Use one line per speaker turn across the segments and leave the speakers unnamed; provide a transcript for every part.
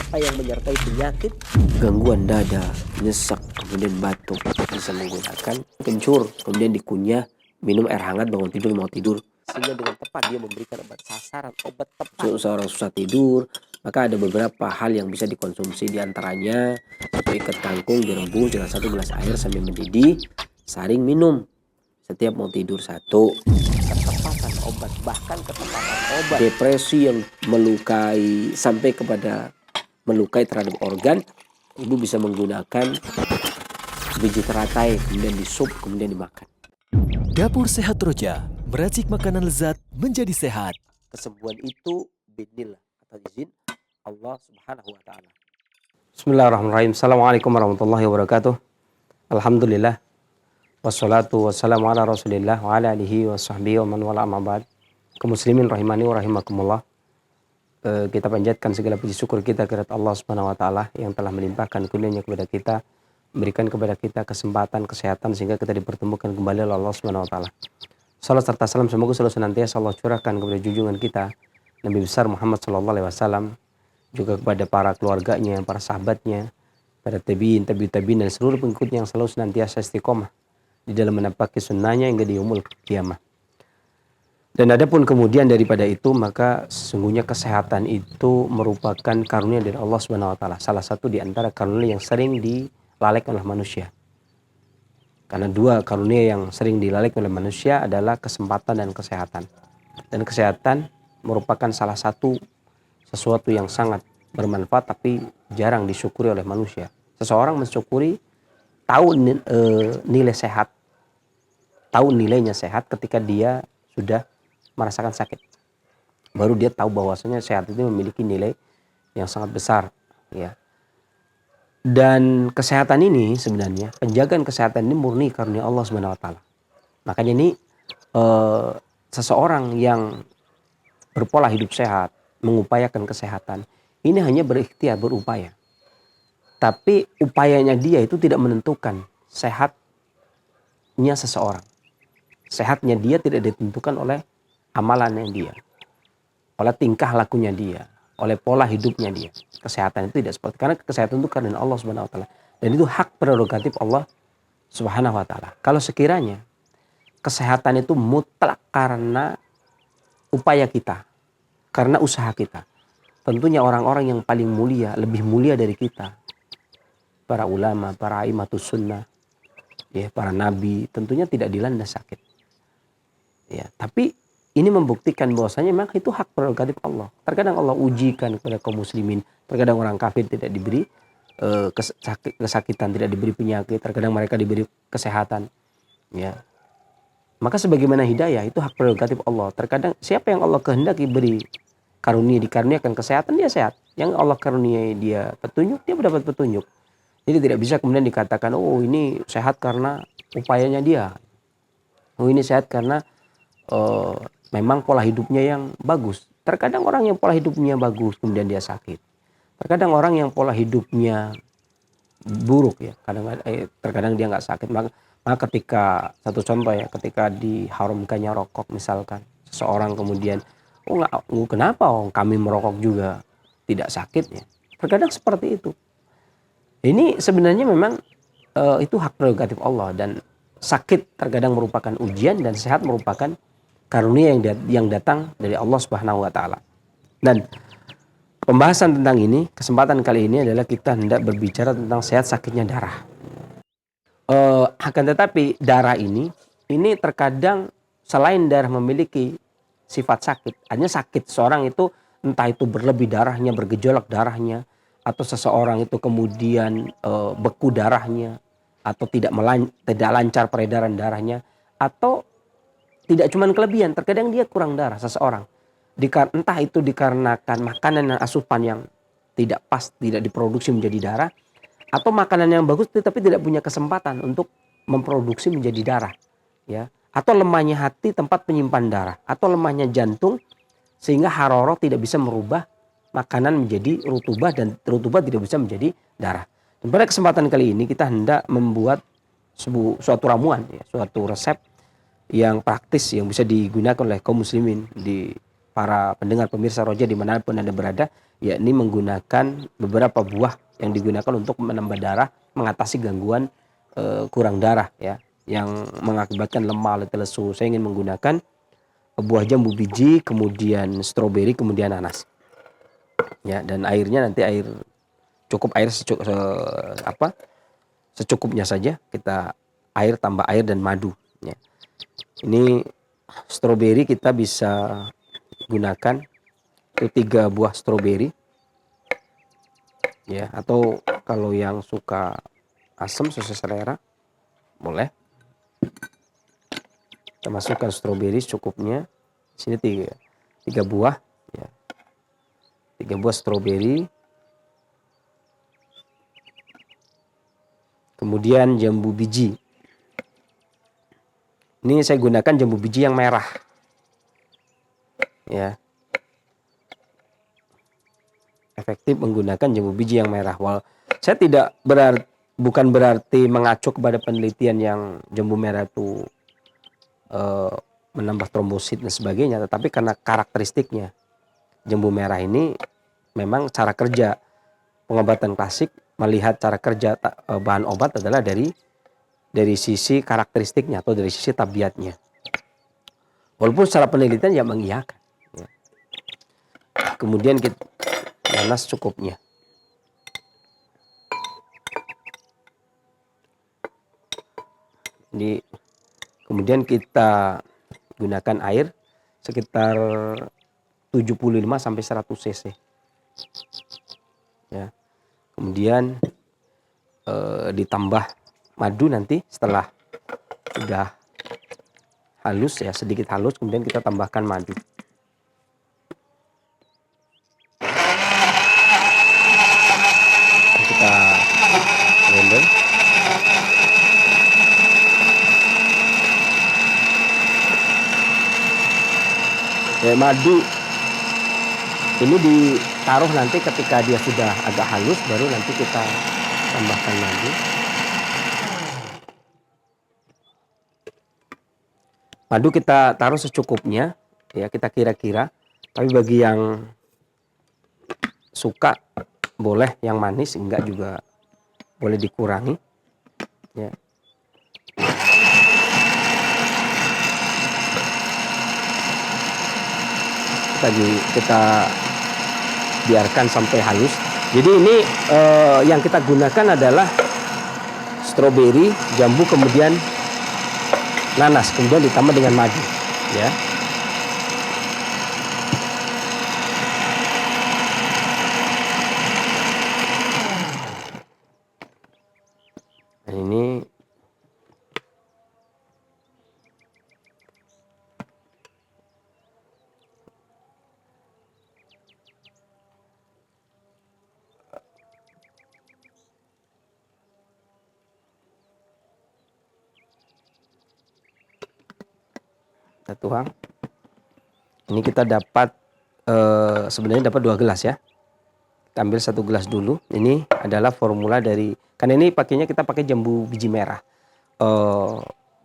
apa yang menyertai penyakit, gangguan dada, nyesek, kemudian batuk, bisa menggunakan kencur, kemudian dikunyah, minum air hangat bangun tidur mau tidur, sehingga dengan tepat dia memberikan obat sasaran, obat tepat untuk seorang susah tidur. Maka ada beberapa hal yang bisa dikonsumsi, diantaranya satu ikat kangkung direbus dengan 1 gelas air sambil mendidih, saring minum setiap mau tidur. Satu, ketepatan obat, bahkan ketepatan obat depresi yang melukai sampai kepada melukai terhadap organ, ibu bisa menggunakan biji teratai kemudian disup kemudian dimakan.
Dapur Sehat Roja, meracik makanan lezat menjadi sehat.
Kesembuhan itu binillah, atau izin Allah Subhanahu wa taala.
Bismillahirrahmanirrahim. Assalamualaikum warahmatullahi wabarakatuh. Alhamdulillah. Wassalatu wassalamu ala rasulillah wa ala alihi wa sahbihi wa man wala amma ba'd. Kaum muslimin rahimani wa rahimakumullah. Kita panjatkan segala puji syukur kita kepada Allah Subhanahu wa taala yang telah melimpahkan kurnia-Nya kepada kita, memberikan kepada kita kesempatan, kesehatan sehingga kita dipertemukan kembali oleh Allah Subhanahu wa taala. Salam serta salam semoga selalu senantiasa Allah curahkan kepada junjungan kita Nabi besar Muhammad sallallahu alaihi wasallam, juga kepada para keluarganya, para sahabatnya, para tabi'in, tabi'in dan seluruh pengikutnya yang selalu senantiasa istiqomah di dalam menapaki sunnahnya hingga di yaumul qiyamah. Dan adapun kemudian daripada itu, maka sesungguhnya kesehatan itu merupakan karunia dari Allah Subhanahu wa taala. Salah satu di antara karunia yang sering dilalaikan oleh manusia. Karena dua karunia yang sering dilalaikan oleh manusia adalah kesempatan dan kesehatan. Dan kesehatan merupakan salah satu sesuatu yang sangat bermanfaat tapi jarang disyukuri oleh manusia. Seseorang mensyukuri, tahu nilai sehat, tahu nilainya sehat ketika dia sudah merasakan sakit. Baru dia tahu bahwasanya sehat itu memiliki nilai yang sangat besar, ya. Dan kesehatan ini sebenarnya, penjagaan kesehatan ini murni karunia Allah Subhanahu wa taala. Makanya ini seseorang yang berpola hidup sehat, mengupayakan kesehatan, ini hanya berikhtiar, berupaya. Tapi upayanya dia itu tidak menentukan sehatnya seseorang. Sehatnya dia tidak ditentukan oleh amalannya dia, oleh tingkah lakunya dia, oleh pola hidupnya dia. Kesehatan itu tidak seperti, karena kesehatan itu karena Allah Subhanahu wa taala. Dan itu hak prerogatif Allah Subhanahu wa taala. Kalau sekiranya kesehatan itu mutlak karena upaya kita, karena usaha kita, tentunya orang-orang yang paling mulia, lebih mulia dari kita, para ulama, para aimatus sunnah, ya, para nabi, tentunya tidak dilanda sakit. Ya, tapi ini membuktikan bahwasanya memang itu hak prerogatif Allah. Terkadang Allah ujikan kepada kaum muslimin, terkadang orang kafir tidak diberi kesakitan, tidak diberi penyakit, terkadang mereka diberi kesehatan. Ya. Maka sebagaimana hidayah itu hak prerogatif Allah. Terkadang siapa yang Allah kehendaki beri karunia, dikaruniakan kesehatan, dia sehat. Yang Allah karuniai dia petunjuk, dia mendapat petunjuk. Jadi tidak bisa kemudian dikatakan, oh ini sehat karena upayanya dia. Oh ini sehat karena memang pola hidupnya yang bagus. Terkadang orang yang pola hidupnya bagus kemudian dia sakit. Terkadang orang yang pola hidupnya buruk, ya, terkadang dia nggak sakit. Maka ketika, satu contoh ya, ketika diharamkannya rokok misalkan, seseorang kemudian, kenapa kami merokok juga tidak sakit, ya. Terkadang seperti itu. Ini sebenarnya memang itu hak prerogatif Allah, dan sakit terkadang merupakan ujian dan sehat merupakan karunia yang datang dari Allah Subhanahu wa taala. Dan pembahasan tentang ini, kesempatan kali ini adalah kita hendak berbicara tentang sehat sakitnya darah. Akan tetapi darah ini terkadang selain darah memiliki sifat sakit, hanya sakit seorang itu, entah itu berlebih darahnya, bergejolak darahnya, atau seseorang itu kemudian beku darahnya, atau tidak lancar peredaran darahnya, atau tidak cuma kelebihan, terkadang dia kurang darah seseorang. Entah itu dikarenakan makanan dan asupan yang tidak pas, tidak diproduksi menjadi darah, atau makanan yang bagus tetapi tidak punya kesempatan untuk memproduksi menjadi darah, ya. Atau lemahnya hati tempat penyimpan darah, atau lemahnya jantung sehingga haroroh tidak bisa merubah makanan menjadi rutubah, dan rutubah tidak bisa menjadi darah. Dan pada kesempatan kali ini kita hendak membuat suatu ramuan, ya, suatu resep yang praktis yang bisa digunakan oleh kaum muslimin, di para pendengar pemirsa Roja dimanapun Anda berada, yakni menggunakan beberapa buah yang digunakan untuk menambah darah, mengatasi gangguan kurang darah ya, yang mengakibatkan lemah, letih, lesu. Saya ingin menggunakan buah jambu biji, kemudian stroberi, kemudian nanas. Ya, dan airnya nanti cukup air secukupnya saja. Kita tambah air dan madu ya. Ini stroberi kita bisa gunakan 3 buah stroberi ya, atau kalau yang suka asam sesuai selera boleh. Kita masukkan stroberi secukupnya. Sini 3 buah ya. 3 buah stroberi. Kemudian jambu biji. Ini saya gunakan jambu biji yang merah. Ya. Efektif menggunakan jambu biji yang merah. Saya bukan berarti mengacu kepada penelitian yang jambu merah itu menambah trombosit dan sebagainya, tetapi karena karakteristiknya jambu merah ini memang cara kerja pengobatan klasik melihat cara kerja bahan obat adalah dari sisi karakteristiknya atau dari sisi tabiatnya. Walaupun secara penelitian ya mengiyakan. Ya. Kemudian kita nanas cukupnya. Kemudian kita gunakan air sekitar 75 sampai 100 cc. Ya. Kemudian ditambah madu nanti setelah sudah halus ya, sedikit halus, kemudian kita tambahkan madu. Kita blender. Ya, madu ini ditaruh nanti ketika dia sudah agak halus, baru nanti kita tambahkan madu. Madu kita taruh secukupnya ya, kita kira-kira. Tapi bagi yang suka boleh yang manis, enggak juga boleh dikurangi ya. Kita biarkan sampai halus. Jadi ini yang kita gunakan adalah stroberi, jambu, kemudian nanas, kemudian ditambah dengan madu ya. Dan ini kita tuang. Ini kita dapat sebenarnya dapat 2 gelas ya. Kita ambil 1 gelas dulu. Ini adalah formula dari, karena ini kita pakai jambu biji merah.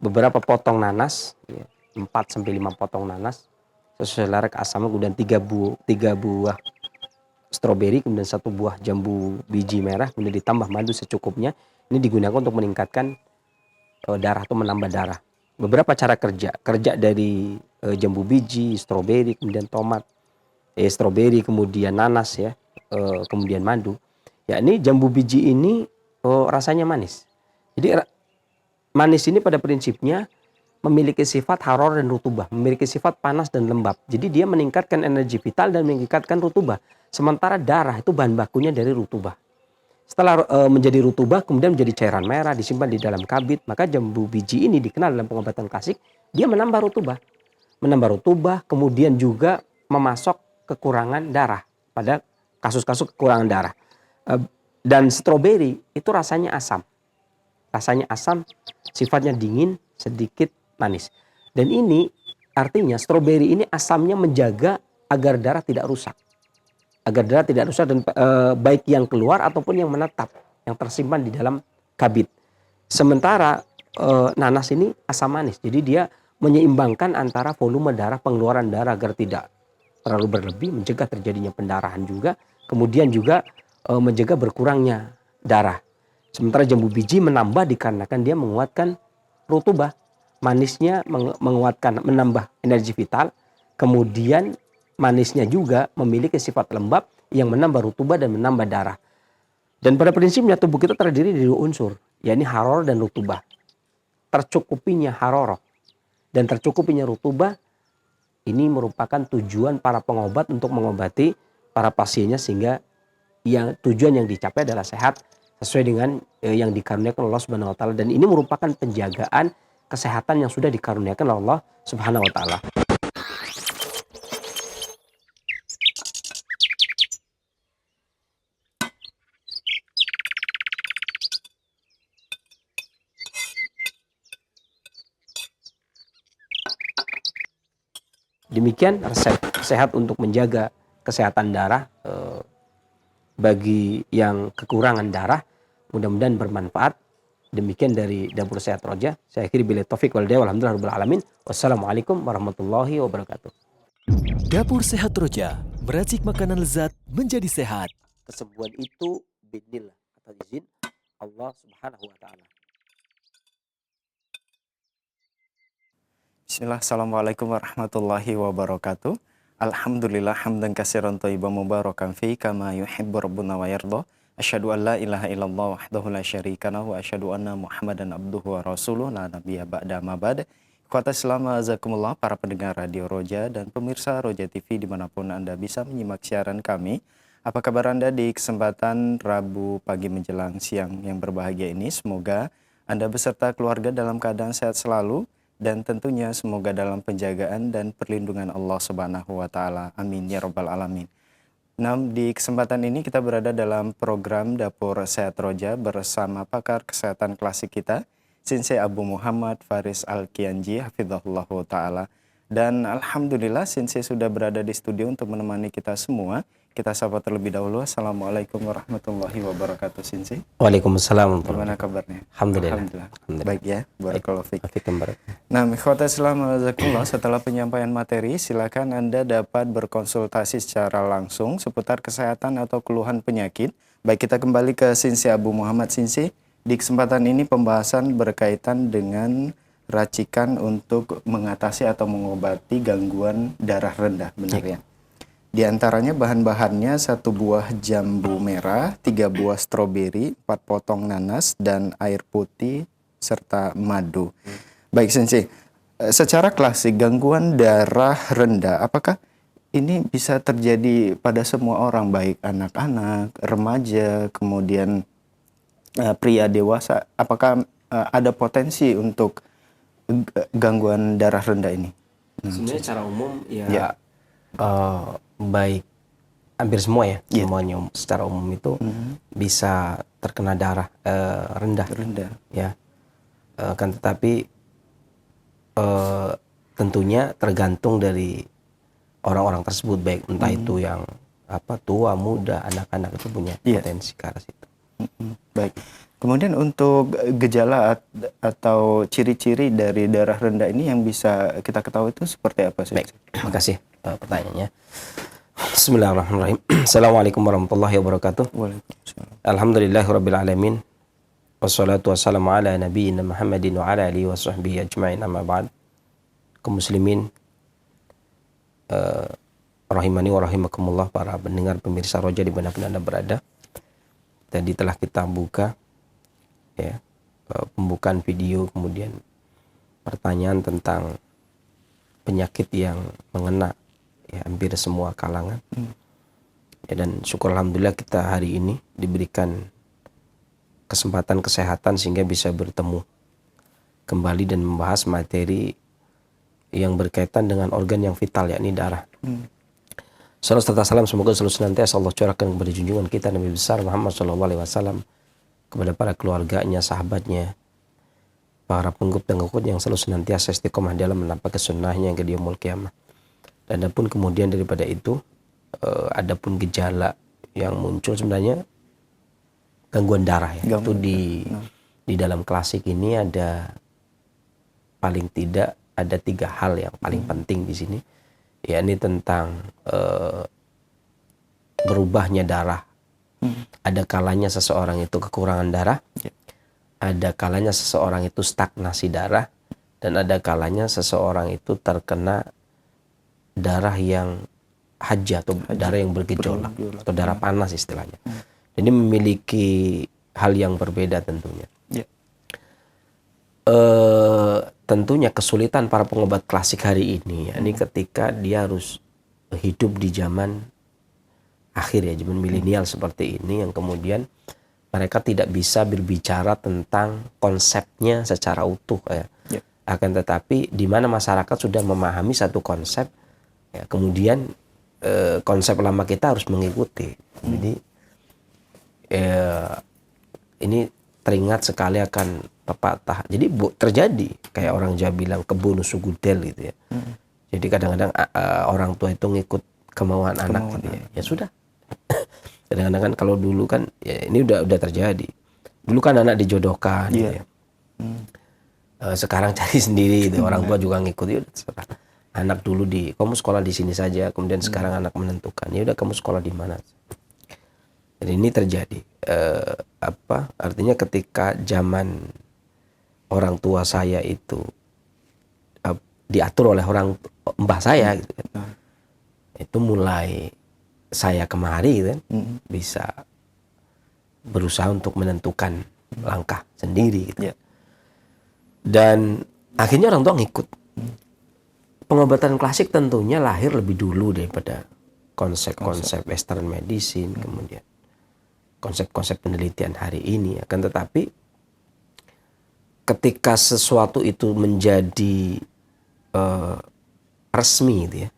Beberapa potong nanas, ya, 4 sampai 5 potong nanas sesuai selera keasaman, kemudian 3 buah stroberi, kemudian 1 buah jambu biji merah, kemudian ditambah madu secukupnya. Ini digunakan untuk meningkatkan darah atau menambah darah. Beberapa cara kerja dari jambu biji, stroberi, kemudian tomat, stroberi, kemudian nanas ya, kemudian madu. Ya, ini jambu biji ini rasanya manis. Jadi manis ini pada prinsipnya memiliki sifat haror dan rutubah, memiliki sifat panas dan lembab. Jadi dia meningkatkan energi vital dan meningkatkan rutubah. Sementara darah itu bahan bakunya dari rutubah. Setelah menjadi rutubah, kemudian menjadi cairan merah, disimpan di dalam kabit. Maka jambu biji ini dikenal dalam pengobatan klasik, dia menambah rutubah. Menambah rutubah, kemudian juga memasok kekurangan darah pada kasus-kasus kekurangan darah. Dan stroberi itu rasanya asam. Rasanya asam, sifatnya dingin, sedikit manis. Dan ini artinya stroberi ini asamnya menjaga agar darah tidak rusak. Agar darah tidak rusak dan baik yang keluar ataupun yang menetap, yang tersimpan di dalam kabit. Sementara nanas ini asam manis, jadi dia menyeimbangkan antara volume darah, pengeluaran darah agar tidak terlalu berlebih, mencegah terjadinya pendarahan juga, kemudian juga mencegah berkurangnya darah. Sementara jambu biji menambah dikarenakan dia menguatkan rutubah, manisnya menguatkan, menambah energi vital, kemudian manisnya juga memiliki sifat lembab yang menambah rutubah dan menambah darah. Dan pada prinsipnya tubuh kita terdiri dari 2 unsur, yakni harorah dan rutubah. Tercukupinya harorah dan tercukupinya rutubah ini merupakan tujuan para pengobat untuk mengobati para pasiennya, sehingga yang tujuan yang dicapai adalah sehat sesuai dengan yang dikaruniakan Allah Subhanahu wa taala, dan ini merupakan penjagaan kesehatan yang sudah dikaruniakan oleh Allah Subhanahu wa taala. Demikian resep sehat untuk menjaga kesehatan darah bagi yang kekurangan darah. Mudah-mudahan bermanfaat. Demikian dari Dapur Sehat Roja. Saya akhiri billahi taufik wal hidayah. Walhamdulillahirabbil alamin. Wassalamualaikum warahmatullahi wabarakatuh.
Dapur Sehat Roja, meracik makanan lezat menjadi sehat.
Kesembuhan itu biidznillah, atas izin Allah Subhanahu wa taala.
Bismillah, assalamualaikum warahmatullahi wabarakatuh. Alhamdulillah hamdan katsiran thayyiban mubarakan fi kama yuhibbu rabbuna wa yarda. Asyhadu an la ilaha illallah wahdahu la syarika lahu wa asyhadu anna Muhammadan abduhu wa rasuluh la nabiyya ba'da ma ba'd. Ikhwata Islam azakumullah, para pendengar Radio Roja dan pemirsa Roja TV dimanapun Anda bisa menyimak siaran kami. Apa kabar Anda di kesempatan Rabu pagi menjelang siang yang berbahagia ini? Semoga Anda beserta keluarga dalam keadaan sehat selalu, dan tentunya semoga dalam penjagaan dan perlindungan Allah Subhanahu wa taala. Amin ya rabbal alamin. Nah, di kesempatan ini kita berada dalam program Dapur Sehat Roja bersama pakar kesehatan klasik kita, Sensei Abu Muhammad Faris Al-Kianji hafizahullah taala. Dan alhamdulillah Sensei sudah berada di studio untuk menemani kita semua. Kita sapa terlebih dahulu. Assalamualaikum warahmatullahi wabarakatuh, Sensei.
Waalaikumsalam.
Gimana kabarnya?
Alhamdulillah.
Baik ya, barakallahu fiik.
Baik.
Nah, ikhwata Islam azakumullah, setelah penyampaian materi, silakan Anda dapat berkonsultasi secara langsung seputar kesehatan atau keluhan penyakit. Baik, kita kembali ke Sensei Abu Muhammad. Sensei, di kesempatan ini pembahasan berkaitan dengan racikan untuk mengatasi atau mengobati gangguan darah rendah, benar ya? Di antaranya bahan-bahannya 1 buah jambu merah, 3 buah stroberi, 4 potong nanas, dan air putih, serta madu. Baik Sensei, secara klasik gangguan darah rendah, apakah ini bisa terjadi pada semua orang, baik anak-anak, remaja, kemudian pria dewasa? Apakah ada potensi untuk gangguan darah rendah ini?
Sebenarnya secara umum ya. Baik hampir semua ya, semuanya secara umum itu bisa terkena darah rendah ya, kan tetapi tentunya tergantung dari orang-orang tersebut, baik entah itu yang tua, muda, anak-anak, itu punya potensi ke arah situ.
Baik. Kemudian untuk gejala atau ciri-ciri dari darah rendah ini yang bisa kita ketahui itu seperti apa sih?
Baik, terima kasih pertanyaannya. Bismillahirrahmanirrahim. Assalamualaikum warahmatullahi wabarakatuh.
Waalaikumsalam.
Alhamdulillahirabbil alamin. Wassalatu wassalamu ala nabiyyina Muhammadin wa ala alihi wa sahbihi ajma'in, amma ba'd. Kaum muslimin rahimani wa rahimakumullah, para pendengar pemirsa Roja dimanapun Anda berada. Tadi telah kita buka ya, pembukaan video, kemudian pertanyaan tentang penyakit yang mengena ya hampir semua kalangan. Ya, dan syukur alhamdulillah kita hari ini diberikan kesempatan kesehatan sehingga bisa bertemu kembali dan membahas materi yang berkaitan dengan organ yang vital, yakni darah. Salam serta salam semoga selalu senantiasa Allah curahkan kepada junjungan kita Nabi besar Muhammad SAW, kepada para keluarganya, sahabatnya, para pengikut dan pengikut yang selalu senantiasa istiqomah dalam menampakkan sunnahnya yang ke yaumul qiyamah. Dan adapun kemudian daripada itu, adapun gejala yang muncul sebenarnya gangguan darah ya. Itu di dalam klasik ini ada paling tidak ada 3 hal yang paling penting di sini. yakni tentang berubahnya darah. Ada kalanya seseorang itu kekurangan darah, ada kalanya seseorang itu stagnasi darah, dan ada kalanya seseorang itu terkena darah yang haja atau darah yang bergejolak atau darah panas istilahnya. Ini memiliki hal yang berbeda tentunya. Tentunya kesulitan para pengobat klasik hari ini, yakni ketika dia harus hidup di zaman akhir ya, zaman milenial seperti ini, yang kemudian mereka tidak bisa berbicara tentang konsepnya secara utuh ya. Akan tetapi di mana masyarakat sudah memahami satu konsep ya, kemudian konsep lama kita harus mengikuti. Jadi ini teringat sekali akan pepatah. Jadi terjadi kayak orang Jawa bilang kebun sugudel gitu ya. Jadi kadang-kadang orang tua itu ngikut kemauan anak gitu ya. Ya sudah. Kadang-kadang kan kalau dulu kan ya ini udah terjadi. Dulu kan anak dijodohkan gitu ya. Sekarang cari sendiri gitu. Orang tua juga ngikut ya. Anak dulu kamu sekolah di sini saja, kemudian sekarang anak menentukan. Ya udah kamu sekolah di mana. Jadi ini terjadi. Artinya ketika zaman orang tua saya itu diatur oleh orang mbah saya gitu kan. Itu mulai saya kemari gitu kan, bisa berusaha untuk menentukan langkah sendiri gitu. Dan akhirnya orang tua ngikut. Pengobatan klasik tentunya lahir lebih dulu daripada konsep-konsep Western medicine, kemudian konsep-konsep penelitian hari ini. Akan tetapi ketika sesuatu itu menjadi resmi gitu ya,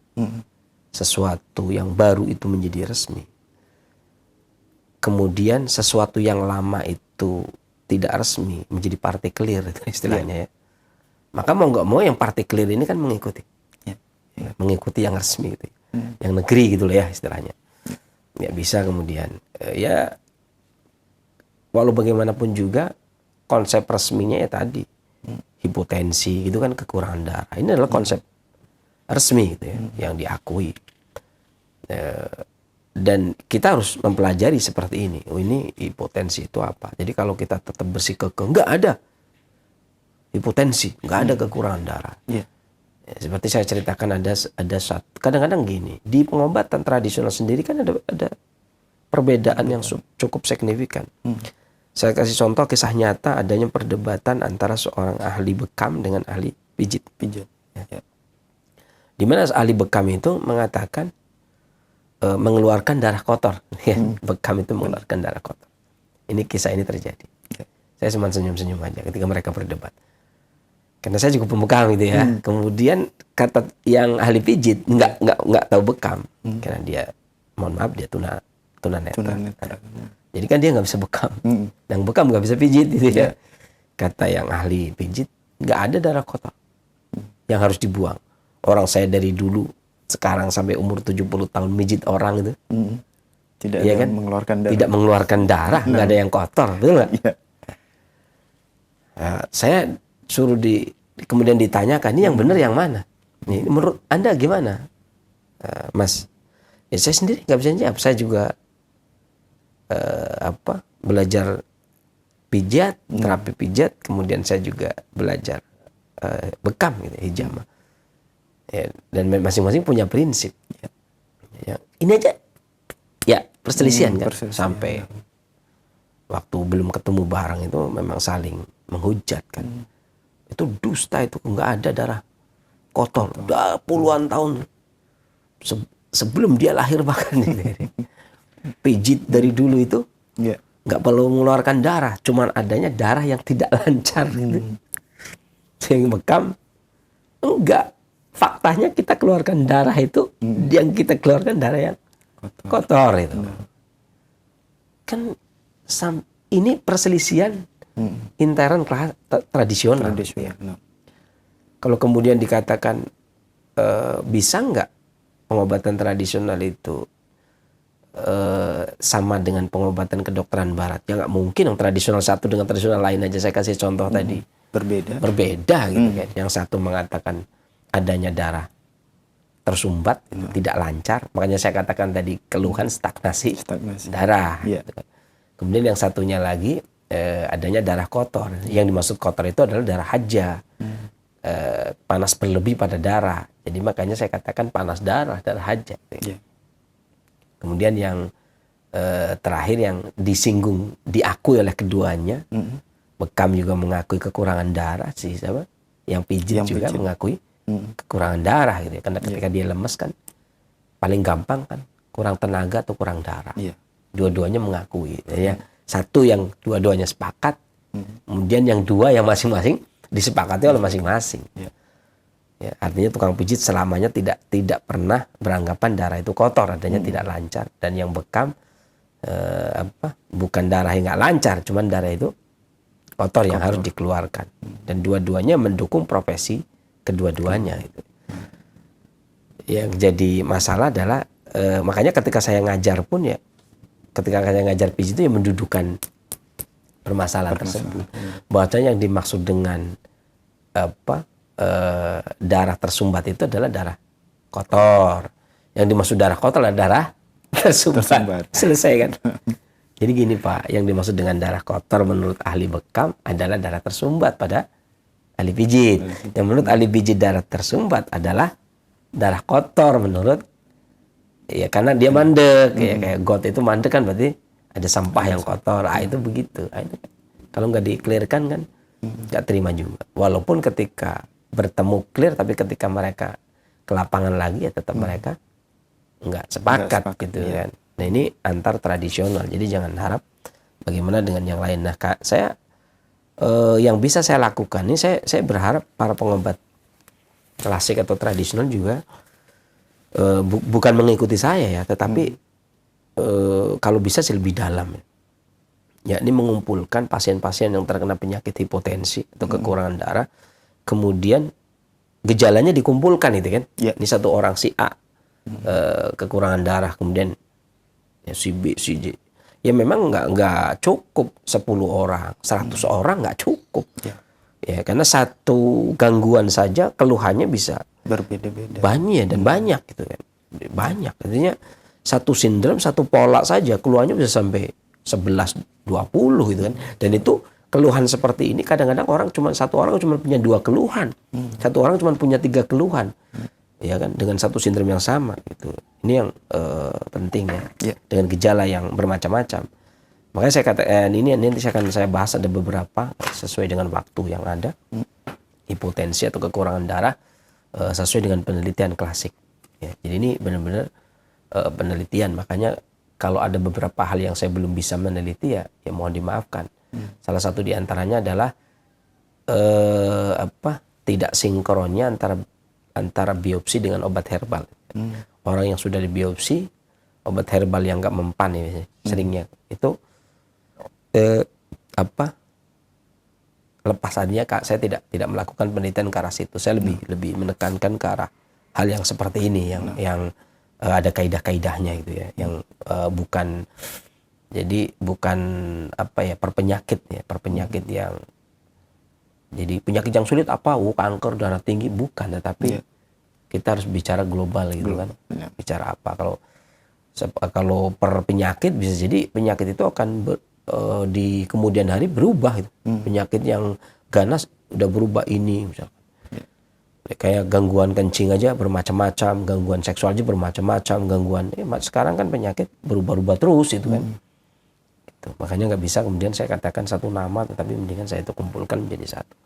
sesuatu yang baru itu menjadi resmi, kemudian sesuatu yang lama itu tidak resmi menjadi partikelir itu istilahnya ya. Maka mau nggak mau yang partikelir ini kan mengikuti, mengikuti yang resmi gitu, yang negeri gitu loh ya istilahnya. Ya bisa kemudian ya walau bagaimanapun juga konsep resminya ya tadi hipotensi itu kan kekurangan darah. Ini adalah konsep resmi gitu ya, yang diakui. Dan kita harus mempelajari seperti ini. Oh, ini hipotensi itu apa? Jadi kalau kita tetap bersikukuh, nggak ada hipotensi, nggak ada kekurangan darah. Ya, seperti saya ceritakan ada satu. Kadang-kadang gini, di pengobatan tradisional sendiri kan ada perbedaan yang cukup signifikan. Saya kasih contoh kisah nyata adanya perdebatan antara seorang ahli bekam dengan ahli pijit. Ya. Di mana ahli bekam itu mengatakan mengeluarkan darah kotor. Ya, bekam itu mengeluarkan darah kotor. Ini kisah ini terjadi. Saya cuma senyum-senyum aja ketika mereka berdebat. Karena saya juga pembekam gitu ya. Kemudian kata yang ahli pijit nggak tahu bekam, karena dia, mohon maaf, dia tunanetra. Jadi kan dia nggak bisa bekam. Yang bekam nggak bisa pijit gitu ya. Kata yang ahli pijit, nggak ada darah kotor yang harus dibuang. Orang saya dari dulu sekarang sampai umur 70 tahun mijit orang itu.
Tidak
ya
ada
kan?
mengeluarkan darah.
Tidak mengeluarkan darah, nggak ada yang kotor, betul nggak? Saya suruh kemudian ditanyakan, ini yang benar yang mana? Ini menurut Anda gimana, Mas? Ya, saya sendiri nggak bisa jawab. Saya juga belajar pijat, terapi pijat, kemudian saya juga belajar bekam gitu, hijama. Ya, dan masing-masing punya prinsip. Ya, ini aja. Ya, perselisihan kan. Sampai waktu belum ketemu barang itu memang saling menghujat kan. Itu dusta, itu nggak ada darah kotor. Udah puluhan tahun sebelum dia lahir bahkan. Pijit dari dulu itu nggak perlu mengeluarkan darah, cuman adanya darah yang tidak lancar gitu. Yang bekam enggak. Faktanya kita keluarkan darah itu, yang kita keluarkan darah yang kotor itu. Kan ini perselisihan intern tradisional. Kalau kemudian dikatakan bisa nggak pengobatan tradisional itu sama dengan pengobatan kedokteran barat? Ya nggak mungkin. Yang tradisional satu dengan tradisional lain aja. Saya kasih contoh tadi. Berbeda gitu kan. Yang satu mengatakan adanya darah tersumbat, tidak lancar. Makanya saya katakan tadi keluhan stagnasi darah.
Iya.
Gitu kan. Kemudian yang satunya lagi adanya darah kotor. Yang dimaksud kotor itu adalah darah haja. Panas berlebih pada darah. Jadi makanya saya katakan panas darah haja.
Iya.
Kemudian yang terakhir yang disinggung, diakui oleh keduanya. Bekam juga mengakui kekurangan darah sih, siapa? Yang pijit juga mengakui kekurangan darah gitu ya. Karena ketika dia lemes kan paling gampang kan kurang tenaga atau kurang darah.
Iya.
Dua-duanya mengakui. Ya. Satu yang dua-duanya sepakat, kemudian yang dua yang masing-masing disepakati oleh masing-masing.
Iya.
Ya, artinya tukang pijit selamanya tidak pernah beranggapan darah itu kotor, adanya tidak lancar. Dan yang bekam bukan darah yang nggak lancar, cuman darah itu kotor yang harus dikeluarkan. Dan dua-duanya mendukung profesi kedua-duanya. Gitu. Yang jadi masalah adalah makanya ketika saya ngajar pun ya, ketika saya ngajar pijit itu ya mendudukan permasalahan tersebut. Bahwasanya yang dimaksud dengan darah tersumbat itu adalah darah kotor. Yang dimaksud darah kotor adalah darah tersumbat. Selesai kan? Jadi gini Pak, yang dimaksud dengan darah kotor menurut ahli bekam adalah darah tersumbat pada ahli pijit. Yang menurut ahli pijit darah tersumbat adalah darah kotor menurut, ya karena dia mandek, ya kayak got itu mandek kan berarti ada sampah yang kotor. Itu begitu. Itu, kalau nggak di-clearkan kan nggak terima juga. Walaupun ketika bertemu clear, tapi ketika mereka ke lapangan lagi ya tetap mereka nggak sepakat gitu kan. Nah ini antar tradisional, jadi jangan harap bagaimana dengan yang lain. Nah saya yang bisa saya lakukan ini, saya berharap para pengobat klasik atau tradisional juga bukan mengikuti saya ya, tetapi kalau bisa sih lebih dalam ya. Ini mengumpulkan pasien-pasien yang terkena penyakit hipotensi atau kekurangan darah, kemudian gejalanya dikumpulkan itu kan. Ini satu orang si A kekurangan darah, kemudian ya, si B, si J. Ya memang nggak cukup 10 orang, 100 orang nggak cukup. Ya karena satu gangguan saja keluhannya bisa
berbeda-beda.
Banyak gitu kan. Banyak. Artinya satu sindrom, satu pola saja keluhannya bisa sampai 11, 20 gitu kan. Dan itu keluhan seperti ini kadang-kadang satu orang cuma punya 2 keluhan. Satu orang cuma punya 3 keluhan. Ya kan, dengan satu sindrom yang sama gitu. Ini yang penting ya. Dengan gejala yang bermacam-macam. Makanya saya katakan ini nanti saya bahas ada beberapa sesuai dengan waktu yang ada. Hipotensi atau kekurangan darah sesuai dengan penelitian klasik. Ya, jadi ini benar-benar penelitian. Makanya kalau ada beberapa hal yang saya belum bisa meneliti ya mohon dimaafkan. Salah satu diantaranya adalah tidak sinkronnya antara biopsi dengan obat herbal. Orang yang sudah dibiopsi, obat herbal yang nggak mempan ya seringnya itu lepas saja Kak, saya tidak melakukan penelitian ke arah situ. Saya lebih menekankan ke arah hal yang seperti ini yang ada kaidah-kaidahnya gitu ya, yang bukan perpenyakit yang jadi penyakit yang sulit kanker darah tinggi bukan, tetapi kita harus bicara global gitu kan. Bicara apa kalau per penyakit bisa jadi penyakit itu akan di kemudian hari berubah gitu. Penyakit yang ganas udah berubah ini misalkan. Kayak gangguan kencing aja bermacam-macam, gangguan seksual aja bermacam-macam, gangguan sekarang kan penyakit berubah-ubah terus itu kan. Gitu. Makanya nggak bisa kemudian saya katakan satu nama, tetapi mendingan saya itu kumpulkan menjadi satu.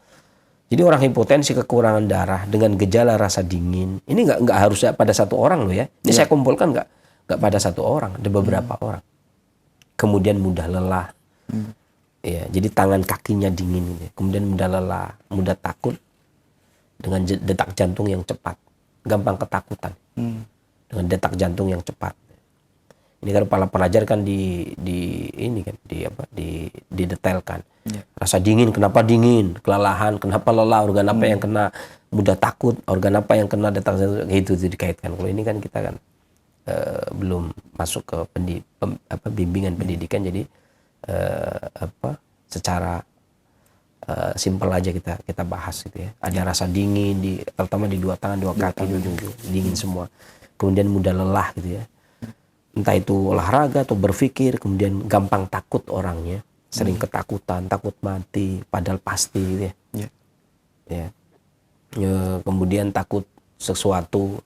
Jadi orang hipotensi kekurangan darah dengan gejala rasa dingin, ini nggak harus pada satu orang loh ya. Ini saya kumpulkan nggak pada satu orang, ada beberapa orang. Kemudian mudah lelah, ya, jadi tangan kakinya dingin, gitu. Kemudian mudah lelah, mudah takut, dengan detak jantung yang cepat, gampang ketakutan, dengan detak jantung yang cepat. Ini kalau para pelajar kan didetailkan. Rasa dingin, kenapa dingin? Kelelahan, kenapa lelah? Organ apa yang kena? Mudah takut, organ apa yang kena detak jantung? Itu dikaitkan. Kalau ini kan kita kan belum masuk ke bimbingan pendidikan, jadi secara Simpel aja kita bahas gitu ya. Ada rasa dingin terutama di dua tangan, dua kaki, di ujung dingin semua. Kemudian mudah lelah gitu ya. Entah itu olahraga atau berpikir, kemudian gampang takut orangnya, sering ketakutan, takut mati, padahal pasti gitu ya. Ya. Kemudian takut sesuatu,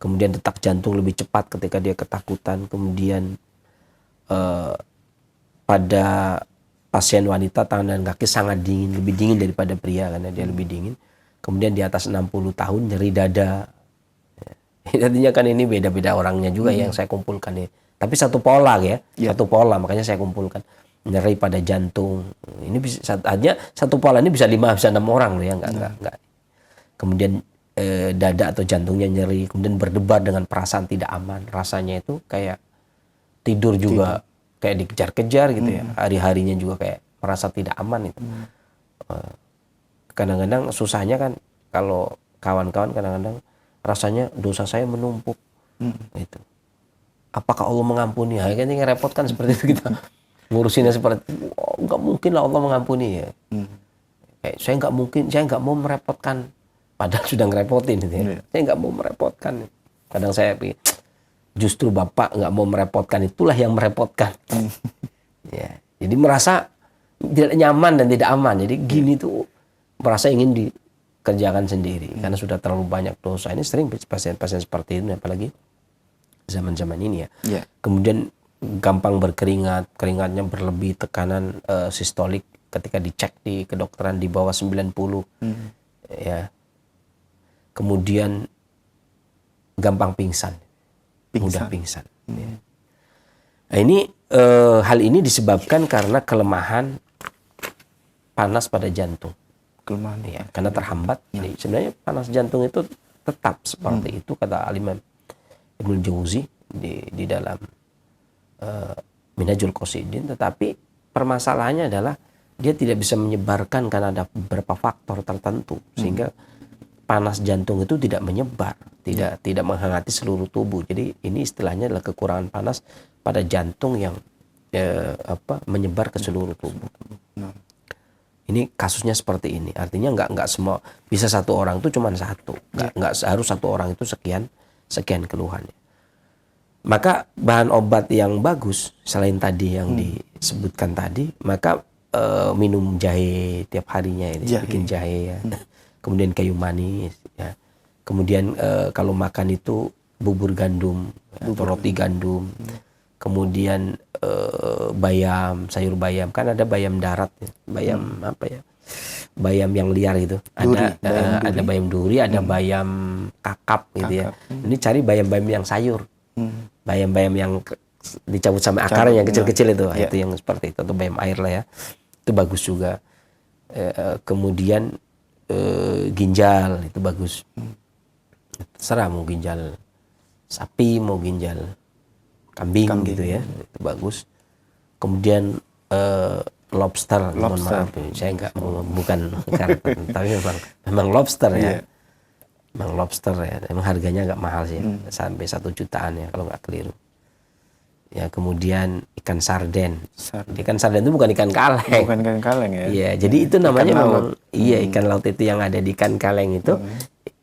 kemudian detak jantung lebih cepat ketika dia ketakutan, kemudian pada pasien wanita tangan dan kaki sangat dingin, lebih dingin daripada pria karena dia lebih dingin. Kemudian di atas 60 tahun nyeri dada. Artinya kan ini beda-beda orangnya juga yang saya kumpulkan ya. Tapi satu pola ya, satu pola, makanya saya kumpulkan. Nyeri pada jantung. Ini bisa artinya satu pola ini bisa 5 bisa 6 orang loh ya, enggak. Kemudian dada atau jantungnya nyeri, kemudian berdebar dengan perasaan tidak aman. Rasanya itu kayak tidur juga kayak dikejar-kejar gitu ya. Hari-harinya juga kayak merasa tidak aman itu. Kadang-kadang susahnya kan kalau kawan-kawan kadang-kadang rasanya dosa saya menumpuk. Gitu. Apakah Allah mengampuni? Kayaknya ngerepotkan seperti itu kita. Ngurusinnya seperti itu. Oh, enggak mungkin lah Allah mengampuni ya. Kayak saya enggak mau merepotkan. Padahal sudah ngerepotin gitu ya. Saya enggak mau merepotkan. Kadang saya pikir justru Bapak nggak mau merepotkan, itulah yang merepotkan. Ya, jadi merasa tidak nyaman dan tidak aman. Jadi gini tuh merasa ingin dikerjakan sendiri karena sudah terlalu banyak dosa. Ini sering pasien-pasien seperti ini, apalagi zaman-zaman ini ya. Kemudian gampang berkeringat, keringatnya berlebih, tekanan sistolik ketika dicek di kedokteran di bawah 90. Ya. Kemudian gampang pingsan. Mudah pingsan. Ya. Nah, ini hal ini disebabkan karena kelemahan panas pada jantung.
Kelemahan
ya, karena terhambat. Jadi sebenarnya panas jantung itu tetap seperti itu kata Al-Imam Ibnu Jauzi di dalam Minhajul Qasidin, tetapi permasalahannya adalah dia tidak bisa menyebarkan karena ada beberapa faktor tertentu sehingga panas jantung itu tidak menyebar, tidak menghangati seluruh tubuh. Jadi ini istilahnya adalah kekurangan panas pada jantung yang menyebar ke seluruh tubuh. Ini kasusnya seperti ini. Artinya nggak semua bisa satu orang itu cuma satu. Nggak harus satu orang itu sekian keluhannya. Maka bahan obat yang bagus selain tadi yang disebutkan tadi, maka minum jahe tiap harinya ini, bikin jahe ya. Kemudian kayu manis ya. Kemudian kalau makan itu bubur gandum atau roti gandum. Kemudian bayam, sayur bayam, kan ada bayam darat ya. Bayam apa ya? Bayam yang liar gitu. Ada bayam duri, ada bayam kakap gitu ya. Ini cari bayam-bayam yang sayur. Bayam-bayam yang dicabut sama akarnya yang kecil-kecil itu. Itu yang seperti itu, atau bayam air lah ya. Itu bagus juga. Kemudian ginjal itu bagus. Terserah mau ginjal sapi, mau ginjal kambing gitu ya, itu bagus. Kemudian lobster. Mohon maaf, saya nggak bukan karakter, tapi memang lobster ya. Memang lobster ya, memang harganya agak mahal sih, sampai 1 jutaan ya kalau nggak keliru. Ya, kemudian ikan sarden. Ikan sarden itu bukan ikan kaleng.
Bukan ikan kaleng ya.
Iya, jadi itu namanya memang ikan laut itu yang ada di ikan kaleng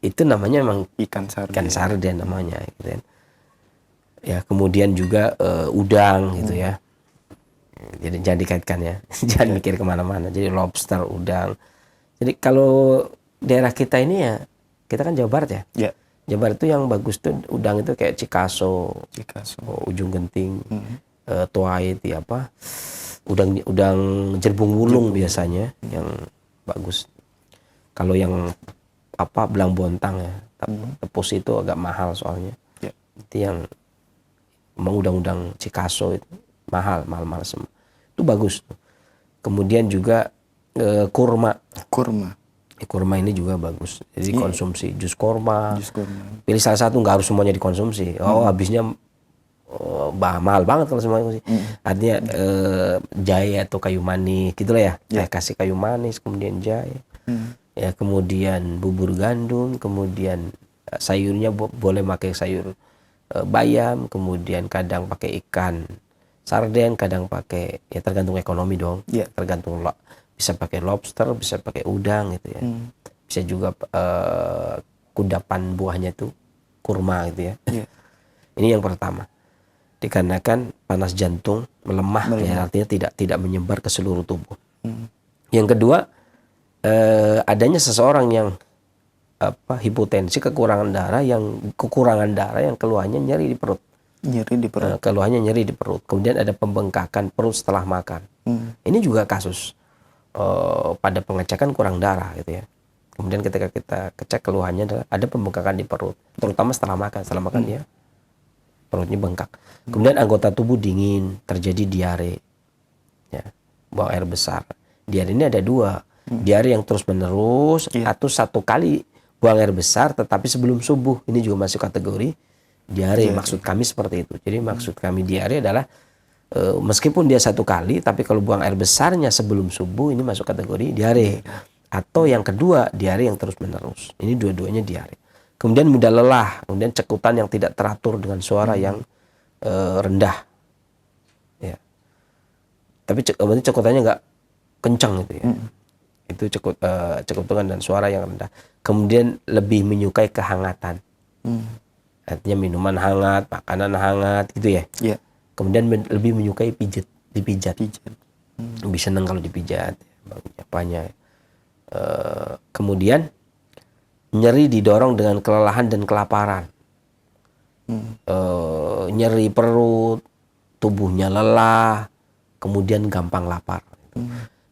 itu namanya memang ikan sarden namanya gitu kan. Ya, kemudian juga udang gitu ya. Jadi jangan dikaitkan ya. Jangan mikir kemana-mana. Jadi lobster, udang. Jadi kalau daerah kita ini ya, kita kan Jawa Barat ya.
Ya.
Jawa Barat itu yang bagus tuh udang itu kayak Cikaso, ujung genting, tuai itu apa, udang jerbung wulung biasanya yang bagus. Kalau yang apa belang bontang ya, tepus itu agak mahal soalnya. Itu yang emang udang Cikaso itu mahal semua. Itu bagus. Kemudian juga kurma ini juga bagus. Jadi konsumsi jus kurma. Pilih salah satu, nggak harus semuanya dikonsumsi. Habisnya mahal banget kalau semuanya. Artinya jahe atau kayu manis gitulah ya. Kasih kayu manis, kemudian jahe. Ya, kemudian bubur gandum, kemudian sayurnya boleh pakai sayur bayam, kemudian kadang pakai ikan sarden, kadang pakai, ya tergantung ekonomi dong. Tergantung Bisa pakai lobster, bisa pakai udang gitu ya. Bisa juga kudapan buahnya itu kurma gitu ya.
Iya.
Ini yang pertama. Dikarenakan panas jantung melemah. Ya, artinya tidak menyebar ke seluruh tubuh. Yang kedua, adanya seseorang yang hipotensi, kekurangan darah yang keluhannya nyeri di perut.
Nyeri di perut.
Keluhannya nyeri di perut. Kemudian ada pembengkakan perut setelah makan. Ini juga kasus pada pengecekan kurang darah gitu ya. Kemudian ketika kita cek keluhannya adalah ada pembengkakan di perut, terutama setelah makan. Setelah makan dia perutnya bengkak. Kemudian anggota tubuh dingin, terjadi diare, ya, buang air besar. Diare ini ada dua, diare yang terus menerus atau satu kali buang air besar, tetapi sebelum subuh. Ini juga masuk kategori diare. Maksud kami seperti itu. Jadi maksud kami diare adalah meskipun dia satu kali, tapi kalau buang air besarnya sebelum subuh, ini masuk kategori diare. Atau yang kedua, diare yang terus menerus. Ini dua-duanya diare. Kemudian mudah lelah, kemudian cekutan yang tidak teratur dengan suara yang rendah. Ya. Tapi cekutannya nggak kencang gitu ya. Itu cekutan dan suara yang rendah. Kemudian lebih menyukai kehangatan. Artinya minuman hangat, makanan hangat gitu ya.
Iya.
Kemudian lebih menyukai dipijat. Lebih senang kalau dipijat. Apanya? Kemudian nyeri didorong dengan kelelahan dan kelaparan. Nyeri perut, tubuhnya lelah, kemudian gampang lapar.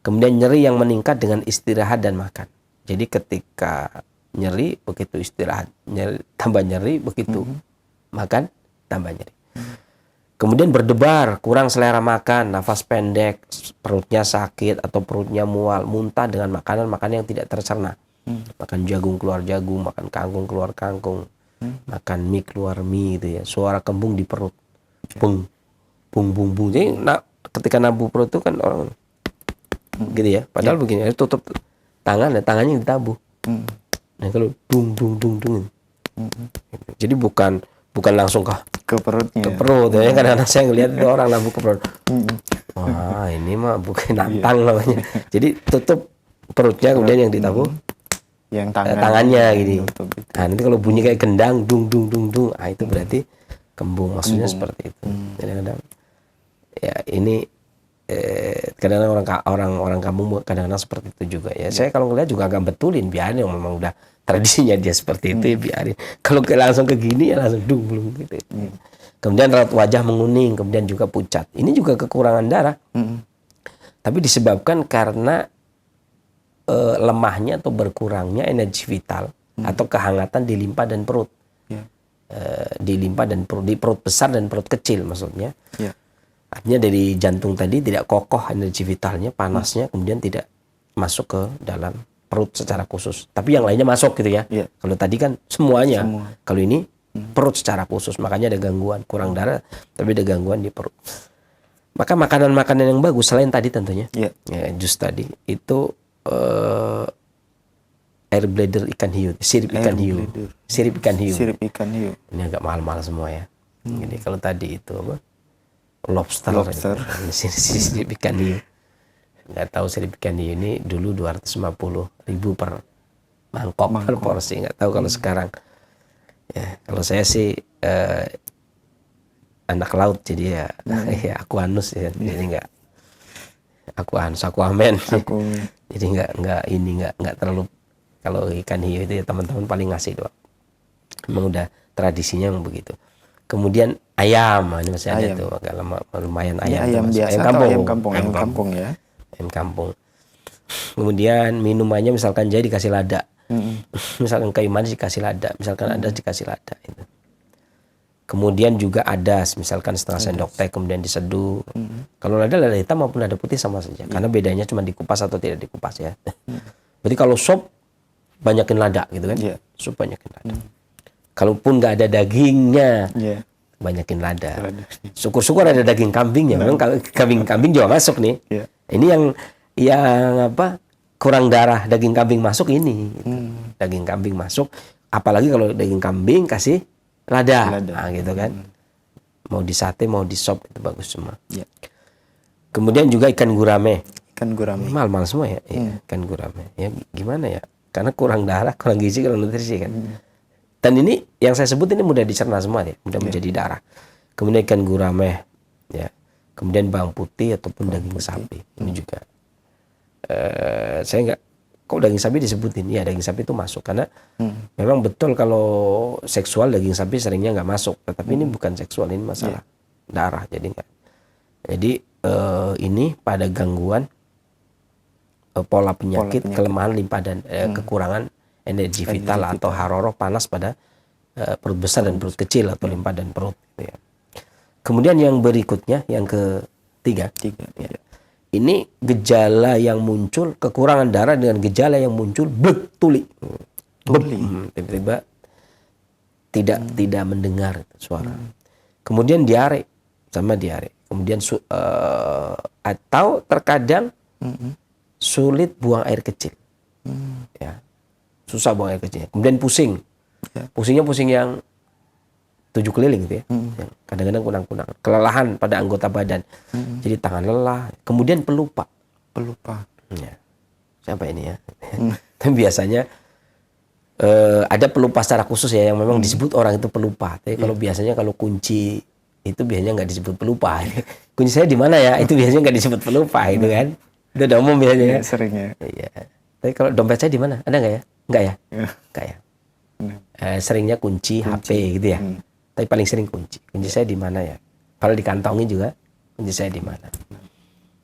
Kemudian nyeri yang meningkat dengan istirahat dan makan. Jadi ketika nyeri, begitu istirahat tambah nyeri, begitu makan tambah nyeri. Kemudian berdebar, kurang selera makan, nafas pendek, perutnya sakit atau perutnya mual, muntah dengan makanan-makanan yang tidak tercerna. Makan jagung keluar jagung, makan kangkung keluar kangkung, makan mie keluar mie gitu ya. Suara kembung di perut, bung, bung, bung, bung. Jadi ketika nabu perut itu kan orang gitu ya. Padahal begini, tutup tangannya ditabuh. Nah kalau dung, dung, dung, dung. Jadi bukan langsung ke
perutnya.
Ke perut ya. Kadang-kadang saya ngelihat itu orang nabu ke perut. Wah ini mah bukan nantang namanya. Jadi tutup perutnya, kemudian yang ditabuh
yang
tangannya gini. Nah nanti kalau bunyi kayak gendang, dung, dung, dung, dung, itu berarti kembung. Maksudnya seperti itu. Kadang-kadang ya ini kadang-kadang orang kampung kadang-kadang seperti itu juga ya. Saya kalau ngelihat juga agak betulin, biarin, memang udah tradisinya dia seperti itu, ya biarin. Kalau langsung ke gini ya langsung dung belum gitu. Kemudian raut wajah menguning, kemudian juga pucat. Ini juga kekurangan darah. Tapi disebabkan karena lemahnya atau berkurangnya energi vital atau kehangatan di limpa dan perut. Di limpa dan perut, di perut besar dan perut kecil maksudnya. Artinya dari jantung tadi tidak kokoh energi vitalnya, panasnya, kemudian tidak masuk ke dalam perut secara khusus. Tapi yang lainnya masuk gitu ya. Kalau tadi kan semuanya. Kalau ini perut secara khusus. Makanya ada gangguan, kurang darah, tapi ada gangguan di perut. Maka makanan-makanan yang bagus selain tadi tentunya, ya, jus tadi itu air bladder ikan hiu, sirip ikan hiu. Sirip ikan hiu. Ini agak mahal-mahal semua ya. Jadi kalau tadi itu apa? Lobster. Sirip ikan hiu. Nggak tahu sirip ikan hiu ini dulu 250.000 per mangkok, per porsi. Nggak tahu kalau sekarang. Ya, kalau saya sih anak laut jadi ya aquanus ya. Jadi nggak aquaman. Jadi nggak terlalu, kalau ikan hiu itu ya teman-teman paling ngasih doang. Memang udah tradisinya memang begitu. Kemudian ayam, ini masih ada tuh agak lama, lumayan ayam
biasa, ayam kampung ya.
Ayam kampung. Kemudian minumannya misalkan jadi dikasih lada. Misalkan kayu manis dikasih lada, misalkan ada dikasih lada itu. Kemudian juga adas, misalkan setengah sendok teh kemudian diseduh. Kalau lada hitam maupun lada putih sama saja, karena bedanya cuma dikupas atau tidak dikupas ya. Berarti kalau sop banyakin lada gitu kan? Sup banyakin lada. Kalaupun nggak ada dagingnya, banyakin lada. Syukur-syukur ada daging kambingnya. Memang kambing juga masuk nih. Ini yang apa? Kurang darah daging kambing masuk ini. Daging kambing masuk. Apalagi kalau daging kambing kasih lada. Nah, gitu kan. Mau di sate, mau di sop itu bagus semua. Kemudian juga ikan gurame.
Kan gurame.
Mal-mal semua ya, iya, kan gurame. Ya gimana ya? Karena kurang darah, kurang gizi, kurang nutrisi kan. Dan ini yang saya sebut ini mudah dicerna semua ya, mudah menjadi darah. Kemudian ikan gurame, ya. Kemudian bawang putih ataupun daging sapi. Ini juga. Saya nggak, kok daging sapi disebutin? Ya daging sapi itu masuk karena memang betul kalau seksual daging sapi seringnya nggak masuk. Tetapi ini bukan seksual, ini masalah darah. Jadi nggak. Jadi ini pada gangguan pola penyakit, kelemahan limpa dan kekurangan energi vital atau haroroh, panas pada perut besar dan perut kecil atau limpa dan perut. Gitu ya. Kemudian yang berikutnya, yang ketiga, ya. Ini gejala yang muncul, kekurangan darah dengan gejala yang muncul tuli. Tiba-tiba tidak mendengar suara. Kemudian diare, sama diare. Kemudian atau terkadang sulit buang air kecil, ya, susah buang air kecil. Kemudian pusing, pusingnya pusing yang 7 keliling gitu ya. Yang kadang-kadang kunang-kunang, kelelahan pada anggota badan, jadi tangan lelah. Kemudian pelupa. Ya. Siapa ini ya? Tapi biasanya ada pelupa secara khusus ya, yang memang disebut orang itu pelupa. Tapi kalau biasanya kalau kunci itu biasanya nggak disebut pelupa. Kunci saya di mana ya? Itu biasanya nggak disebut pelupa itu kan. Itu udah umum biasanya.
Seringnya.
Iya. Tapi kalau dompet saya di mana? Ada nggak ya? Nggak ya? Nggak ya. Seringnya kunci HP gitu ya. Tapi paling sering kunci. Kunci saya di mana ya? Kalau dikantongi juga kunci saya di mana?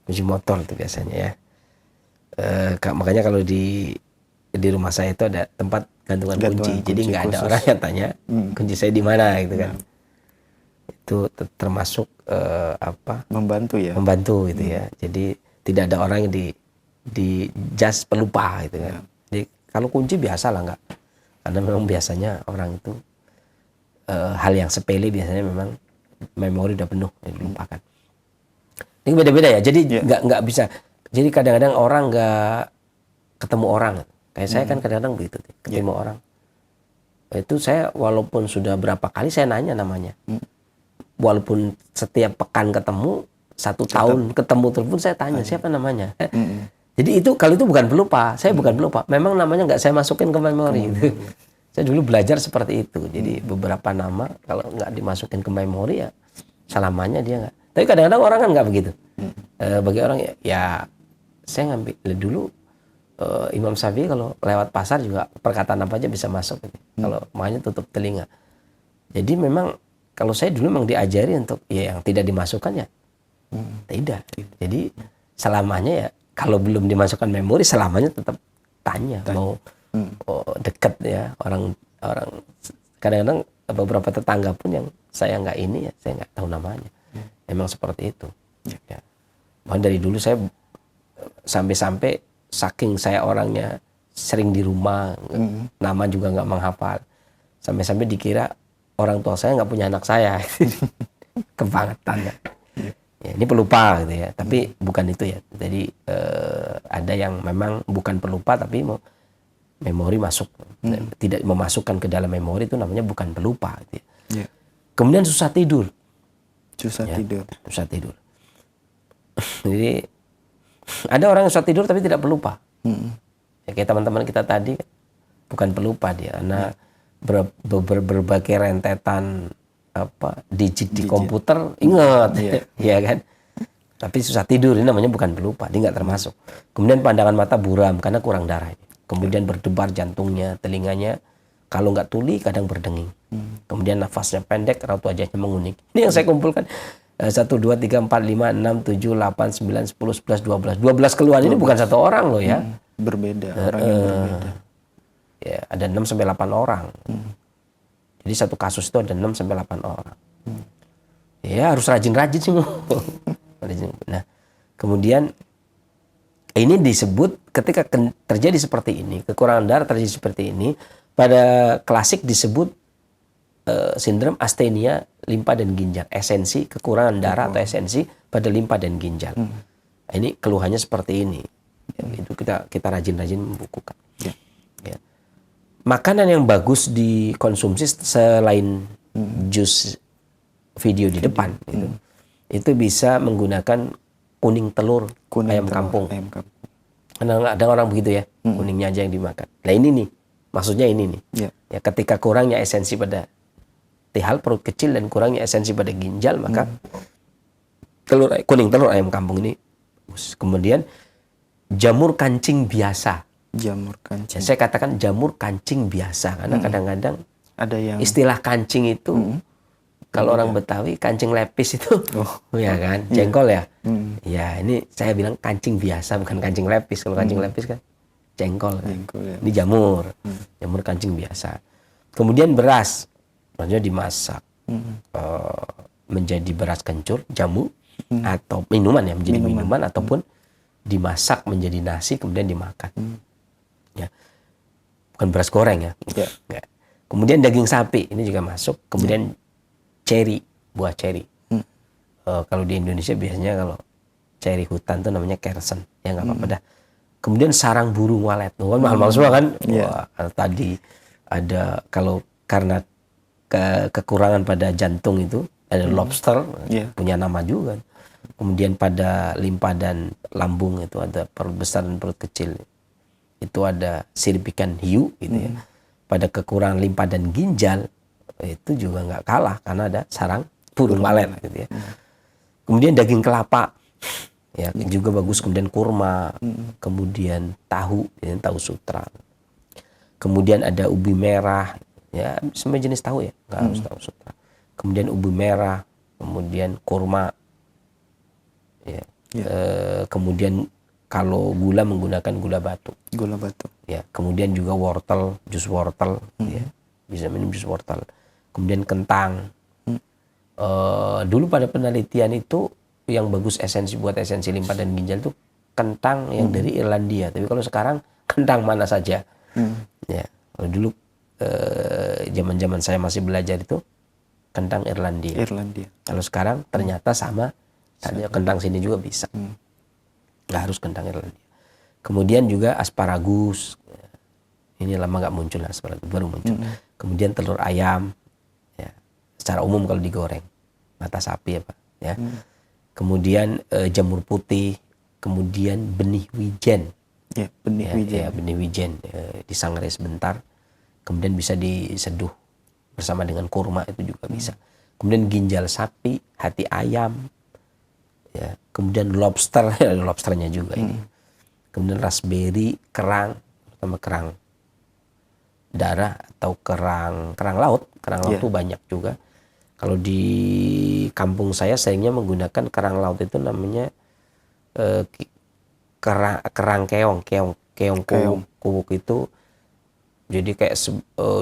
Kunci motor itu biasanya ya. Makanya kalau di rumah saya itu ada tempat gantungan kunci. Jadi nggak ada orang yang tanya kunci saya di mana gitu kan. Itu termasuk
membantu ya.
Membantu gitu ya. Jadi tidak ada orang yang di just pelupa gitu kan. Jadi kalau kunci biasa lah nggak. Karena memang biasanya orang itu hal yang sepele biasanya memang memori udah penuh, dilupakan. Ini beda-beda ya. Jadi nggak bisa. Jadi kadang-kadang orang nggak ketemu orang. Kayak saya kan kadang-kadang begitu, ketemu orang. Itu saya walaupun sudah berapa kali saya nanya namanya. Walaupun setiap pekan ketemu, 1 tahun ketemu telepon saya tanya siapa namanya. Jadi itu kalau itu bukan pelupa, saya bukan pelupa. Memang namanya nggak saya masukin ke memori. Saya dulu belajar seperti itu. Jadi beberapa nama kalau nggak dimasukin ke memori ya selamanya dia nggak. Tapi kadang-kadang orang kan nggak begitu. Bagi orang ya saya ngambil dulu Imam Syafi'i kalau lewat pasar juga perkataan apa aja bisa masuk. Kalau makanya tutup telinga. Jadi memang kalau saya dulu memang diajari untuk ya yang tidak dimasukkan ya tidak. Jadi selamanya ya kalau belum dimasukkan memori selamanya tetap tanya. Mau dekat ya orang kadang-kadang beberapa tetangga pun yang saya nggak ini ya saya nggak tahu namanya. Memang seperti itu. Ya. Bahkan dari dulu saya sampai saking saya orangnya sering di rumah, nama juga nggak menghafal, sampai dikira orang tua saya nggak punya anak saya. Kebangetan ya. Ya, ini pelupa gitu ya, tapi bukan itu ya. Jadi ada yang memang bukan pelupa tapi memori masuk, tidak memasukkan ke dalam memori itu namanya bukan pelupa. Gitu ya. Kemudian susah tidur. Susah tidur. Jadi ada orang yang susah tidur tapi tidak pelupa. Ya, kayak teman-teman kita tadi bukan pelupa dia, karena berbagai rentetan digit di komputer ingat, ya kan. Tapi susah tidur ini namanya bukan pelupa, dia nggak termasuk. Kemudian pandangan mata buram karena kurang darah. Kemudian berdebar jantungnya, telinganya kalau nggak tuli kadang berdenging. Kemudian nafasnya pendek, raut wajahnya menguning. Ini yang saya kumpulkan. 1, 2, 3, 4, 5, 6, 7, 8, 9, 10, 11, 12. 12 keluhan ini bukan satu orang loh ya.
Berbeda, orang yang berbeda.
Ya, ada 6 sampai 8 orang. Jadi satu kasus itu ada 6 sampai 8 orang. Ya, harus rajin-rajin sih. Nah, kemudian ini disebut ketika terjadi seperti ini, kekurangan darah terjadi seperti ini, pada klasik disebut sindrom astenia limpa dan ginjal, esensi kekurangan darah atau esensi pada limpa dan ginjal. Nah, ini keluhannya seperti ini. Ya, itu kita rajin-rajin membukukan. Ya. Makanan yang bagus dikonsumsi selain jus video di depan, itu bisa menggunakan kuning telur
Kuning
ayam
telur,
kampung.
Ayam kampung.
Ada orang begitu ya, kuningnya aja yang dimakan. Nah ini nih, maksudnya ini nih.
Ya.
Ya ketika kurangnya esensi pada tihal perut kecil dan kurangnya esensi pada ginjal, maka kuning telur ayam kampung ini. Kemudian jamur kancing biasa.
Jamur
Ya,
kancing.
saya katakan jamur kancing biasa karena kadang-kadang
Ada yang
istilah kancing itu kalau orang Betawi kancing lepis itu, ya kan, jengkol ya. Ya ini saya bilang kancing biasa bukan kancing lepis. Kalau kancing lepis kan jengkol. Kan?
Jengkol, ya.
Ini jamur, jamur kancing biasa. Kemudian beras, maksudnya dimasak menjadi beras kencur, jamu atau minuman ya menjadi minuman ataupun dimasak menjadi nasi kemudian dimakan. Ya, bukan beras goreng ya. Ya. Kemudian daging sapi ini juga masuk. Kemudian ceri, buah ceri. Kalau di Indonesia biasanya kalau ceri hutan tuh namanya kersen. Ya nggak apa-apa dah. Kemudian sarang burung walet. Kan mahal-mahal semua kan. Wah, tadi ada kalau karena kekurangan pada jantung itu ada lobster punya nama juga. Kemudian pada limpa dan lambung itu ada perut besar dan perut kecil. Itu ada sirip ikan hiu gitu ya. Pada kekurangan limpa dan ginjal itu juga nggak kalah karena ada sarang burung walet gitu ya. Kemudian daging kelapa ya juga bagus, kemudian kurma, kemudian tahu, ya, tahu sutra. Kemudian ada ubi merah ya, semua jenis tahu ya, nggak harus tahu sutra. Kemudian ubi merah, kemudian kurma ya. Kemudian kalau gula menggunakan gula batu.
Gula batu.
Ya, kemudian juga wortel, jus wortel, ya, bisa minum jus wortel. Kemudian kentang. Dulu pada penelitian itu yang bagus buat esensi limpa dan ginjal itu kentang yang dari Irlandia. Tapi kalau sekarang kentang mana saja. Ya, kalau dulu zaman-zaman saya masih belajar itu kentang Irlandia. Kalau sekarang ternyata sama, kentang sini juga bisa. Nggak harus kentang Irlandia. Kemudian juga asparagus. Ini lama nggak muncul, asparagus baru muncul. Kemudian telur ayam. Ya, secara umum kalau digoreng, mata sapi ya Pak. Ya. Kemudian jamur putih. Kemudian benih wijen.
Ya, benih wijen.
Ya, benih wijen disangrai sebentar. Kemudian bisa diseduh bersama dengan kurma itu juga bisa. Kemudian ginjal sapi, hati ayam. Ya, kemudian lobster, ada lobsternya juga ini. Kemudian raspberry, kerang, terutama kerang darah atau kerang laut. Kerang laut itu banyak juga. Kalau di kampung saya seringnya menggunakan kerang laut itu namanya kerang keong kuwuk itu. Jadi kayak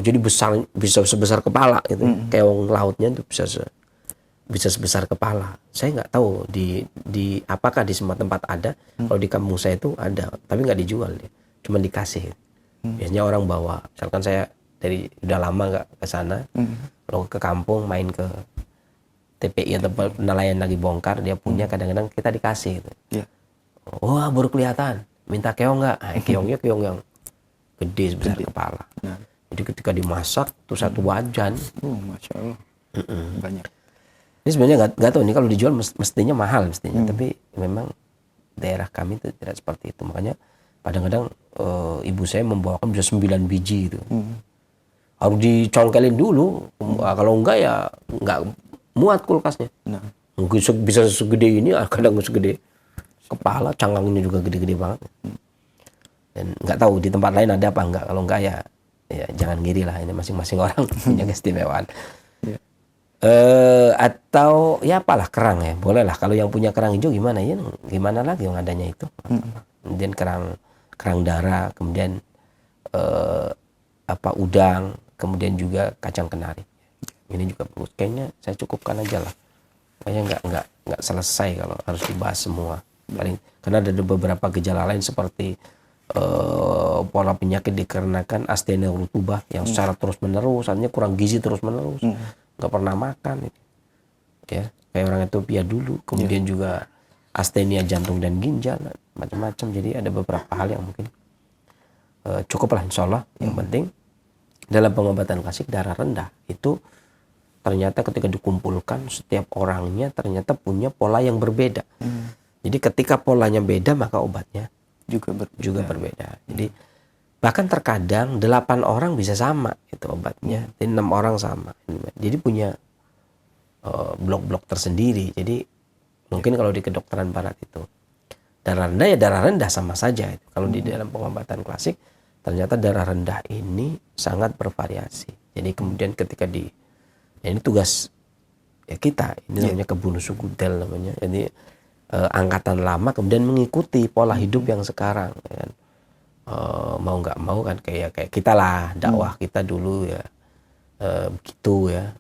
jadi besar, bisa sebesar kepala gitu. Keong lautnya itu bisa sebesar kepala. Saya nggak tahu di apakah di semua tempat ada. Kalau di kampung saya itu ada, tapi nggak dijual dia, cuma dikasih. Biasanya orang bawa. Misalkan saya udah lama nggak ke sana, kalau ke kampung main ke TPI atau nelayan lagi bongkar, dia punya, kadang-kadang kita dikasih. Gitu. Wah, baru kelihatan, minta keong nggak? Keongnya keong yang gede sebesar kepala. Jadi ketika dimasak tuh satu wajan.
Masya Allah. Banyak.
Ini sebenarnya nggak tahu ini kalau dijual mestinya mahal mestinya, tapi memang daerah kami itu tidak seperti itu. Makanya kadang-kadang ibu saya membawakan bisa 9 biji itu. Harus dicongkelin dulu. Kalau enggak ya enggak muat kulkasnya. Bisa segede ini, kadang segede kepala, cangkangnya juga gede-gede banget. Dan nggak tahu di tempat lain ada apa enggak. Kalau enggak ya jangan ngiri lah, ini masing-masing orang punya keistimewaan. Atau ya apalah, kerang ya, boleh lah. Kalau yang punya kerang hijau gimana ya, gimana lagi yang adanya itu. Kemudian kerang darah, kemudian udang, kemudian juga kacang kenari. Ini juga bagus. Kayaknya saya cukupkan aja lah. Kayaknya nggak selesai kalau harus dibahas semua. Karena ada beberapa gejala lain seperti pola penyakit dikarenakan astenia rutubah yang secara terus menerus, artinya kurang gizi terus menerus, nggak pernah makan, ya kayak orang Ethiopia dulu. Kemudian juga astenia jantung dan ginjal, macam-macam. Jadi ada beberapa hal yang mungkin cukuplah insya Allah. Yang penting dalam pengobatan klasik darah rendah itu ternyata ketika dikumpulkan setiap orangnya ternyata punya pola yang berbeda. Jadi ketika polanya beda maka obatnya
Juga berbeda.
juga berbeda. Jadi bahkan terkadang 8 orang bisa sama itu obatnya, jadi 6 orang sama. Jadi punya blok-blok tersendiri. Jadi mungkin kalau di kedokteran barat itu darah rendah ya darah rendah sama saja itu. Kalau di dalam pengobatan klasik ternyata darah rendah ini sangat bervariasi. Jadi kemudian ketika ini tugas ya kita, ini namanya kebun sugudel namanya. Jadi angkatan lama kemudian mengikuti pola hidup yang sekarang, ya kan? Mau nggak mau kan kayak kita lah, dakwah kita dulu ya begitu ya.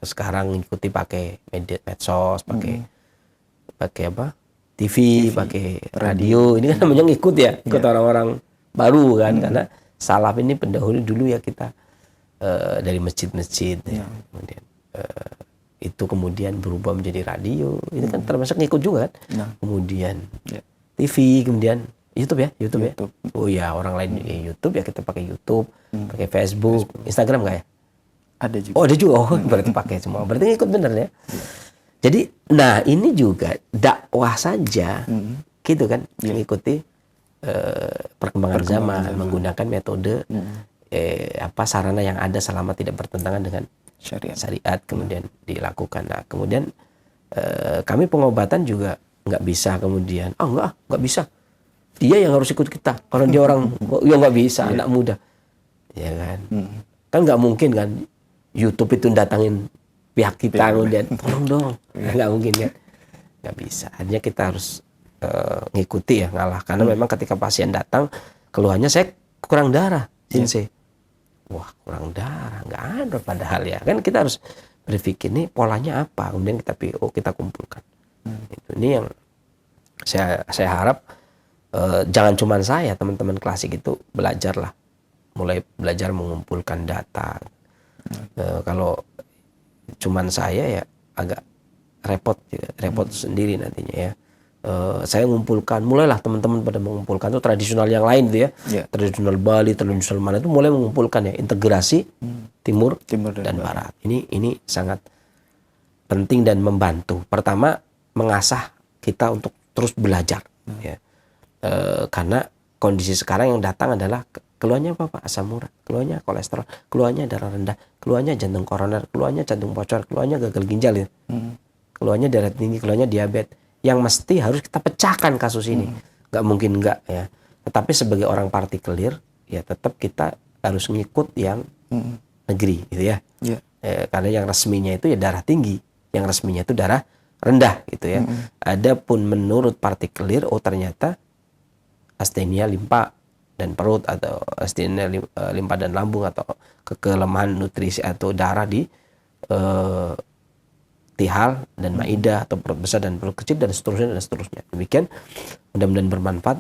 Sekarang ngikuti pakai medsos, pakai apa? TV, pakai radio. Ini kan namanya ngikut ya, ikut orang-orang baru kan, karena salaf ini pendahulu dulu ya kita dari masjid-masjid ya. Kemudian itu kemudian berubah menjadi radio. Itu kan termasuk ngikut juga kan. Kemudian TV, kemudian YouTube ya. Oh ya, orang lain YouTube ya kita pakai YouTube, pakai Facebook, Instagram nggak ya?
Ada juga.
Oh ada juga, berarti pakai semua. Berarti ngikut bener ya. Jadi, nah ini juga dakwah saja, gitu kan, mengikuti perkembangan zaman, menggunakan metode sarana yang ada selama tidak bertentangan dengan syariat kemudian dilakukan. Nah kemudian kami pengobatan juga nggak bisa kemudian, nggak bisa. Dia yang harus ikut kita, karena dia orang, ya nggak bisa, anak muda, ya kan, kan nggak mungkin kan. YouTube itu datangin pihak kita kemudian tolong dong, nggak mungkin kan, nggak bisa. Hanya kita harus ngikuti ya, ngalah. Karena memang ketika pasien datang keluhannya saya kurang darah, Sensei. Wah kurang darah, nggak ada padahal ya kan, kita harus berpikir nih polanya apa, kemudian kita PO, kita kumpulkan. Ini yang saya harap jangan cuma saya, teman-teman klasik itu belajarlah, mulai belajar mengumpulkan data. Kalau cuman saya ya agak repot sendiri nantinya ya. Saya mengumpulkan, mulailah teman-teman pada mengumpulkan itu tradisional yang lain tuh ya, tradisional Bali, tradisional mana itu mulai mengumpulkan ya, integrasi timur dan barat. Ini sangat penting dan membantu. Pertama mengasah kita untuk terus belajar ya. Karena kondisi sekarang yang datang adalah keluarnya apa Pak? Asam urat, keluarnya kolesterol, keluarnya darah rendah, keluarnya jantung koroner, keluarnya jantung bocor, keluarnya gagal ginjal ya. Keluarnya darah tinggi, keluarnya diabetes. Yang mesti harus kita pecahkan kasus ini. Nggak mungkin enggak ya. Tetapi sebagai orang partikelir ya tetap kita harus ngikut yang negeri gitu ya. Karena yang resminya itu ya darah tinggi, yang resminya itu darah rendah gitu ya. Adapun menurut partikelir, oh ternyata astenia limpa dan perut, atau astenia limpa dan lambung, atau kelemahan nutrisi atau darah di tihal dan maidah, atau perut besar dan perut kecil, dan seterusnya. Demikian, mudah-mudahan bermanfaat.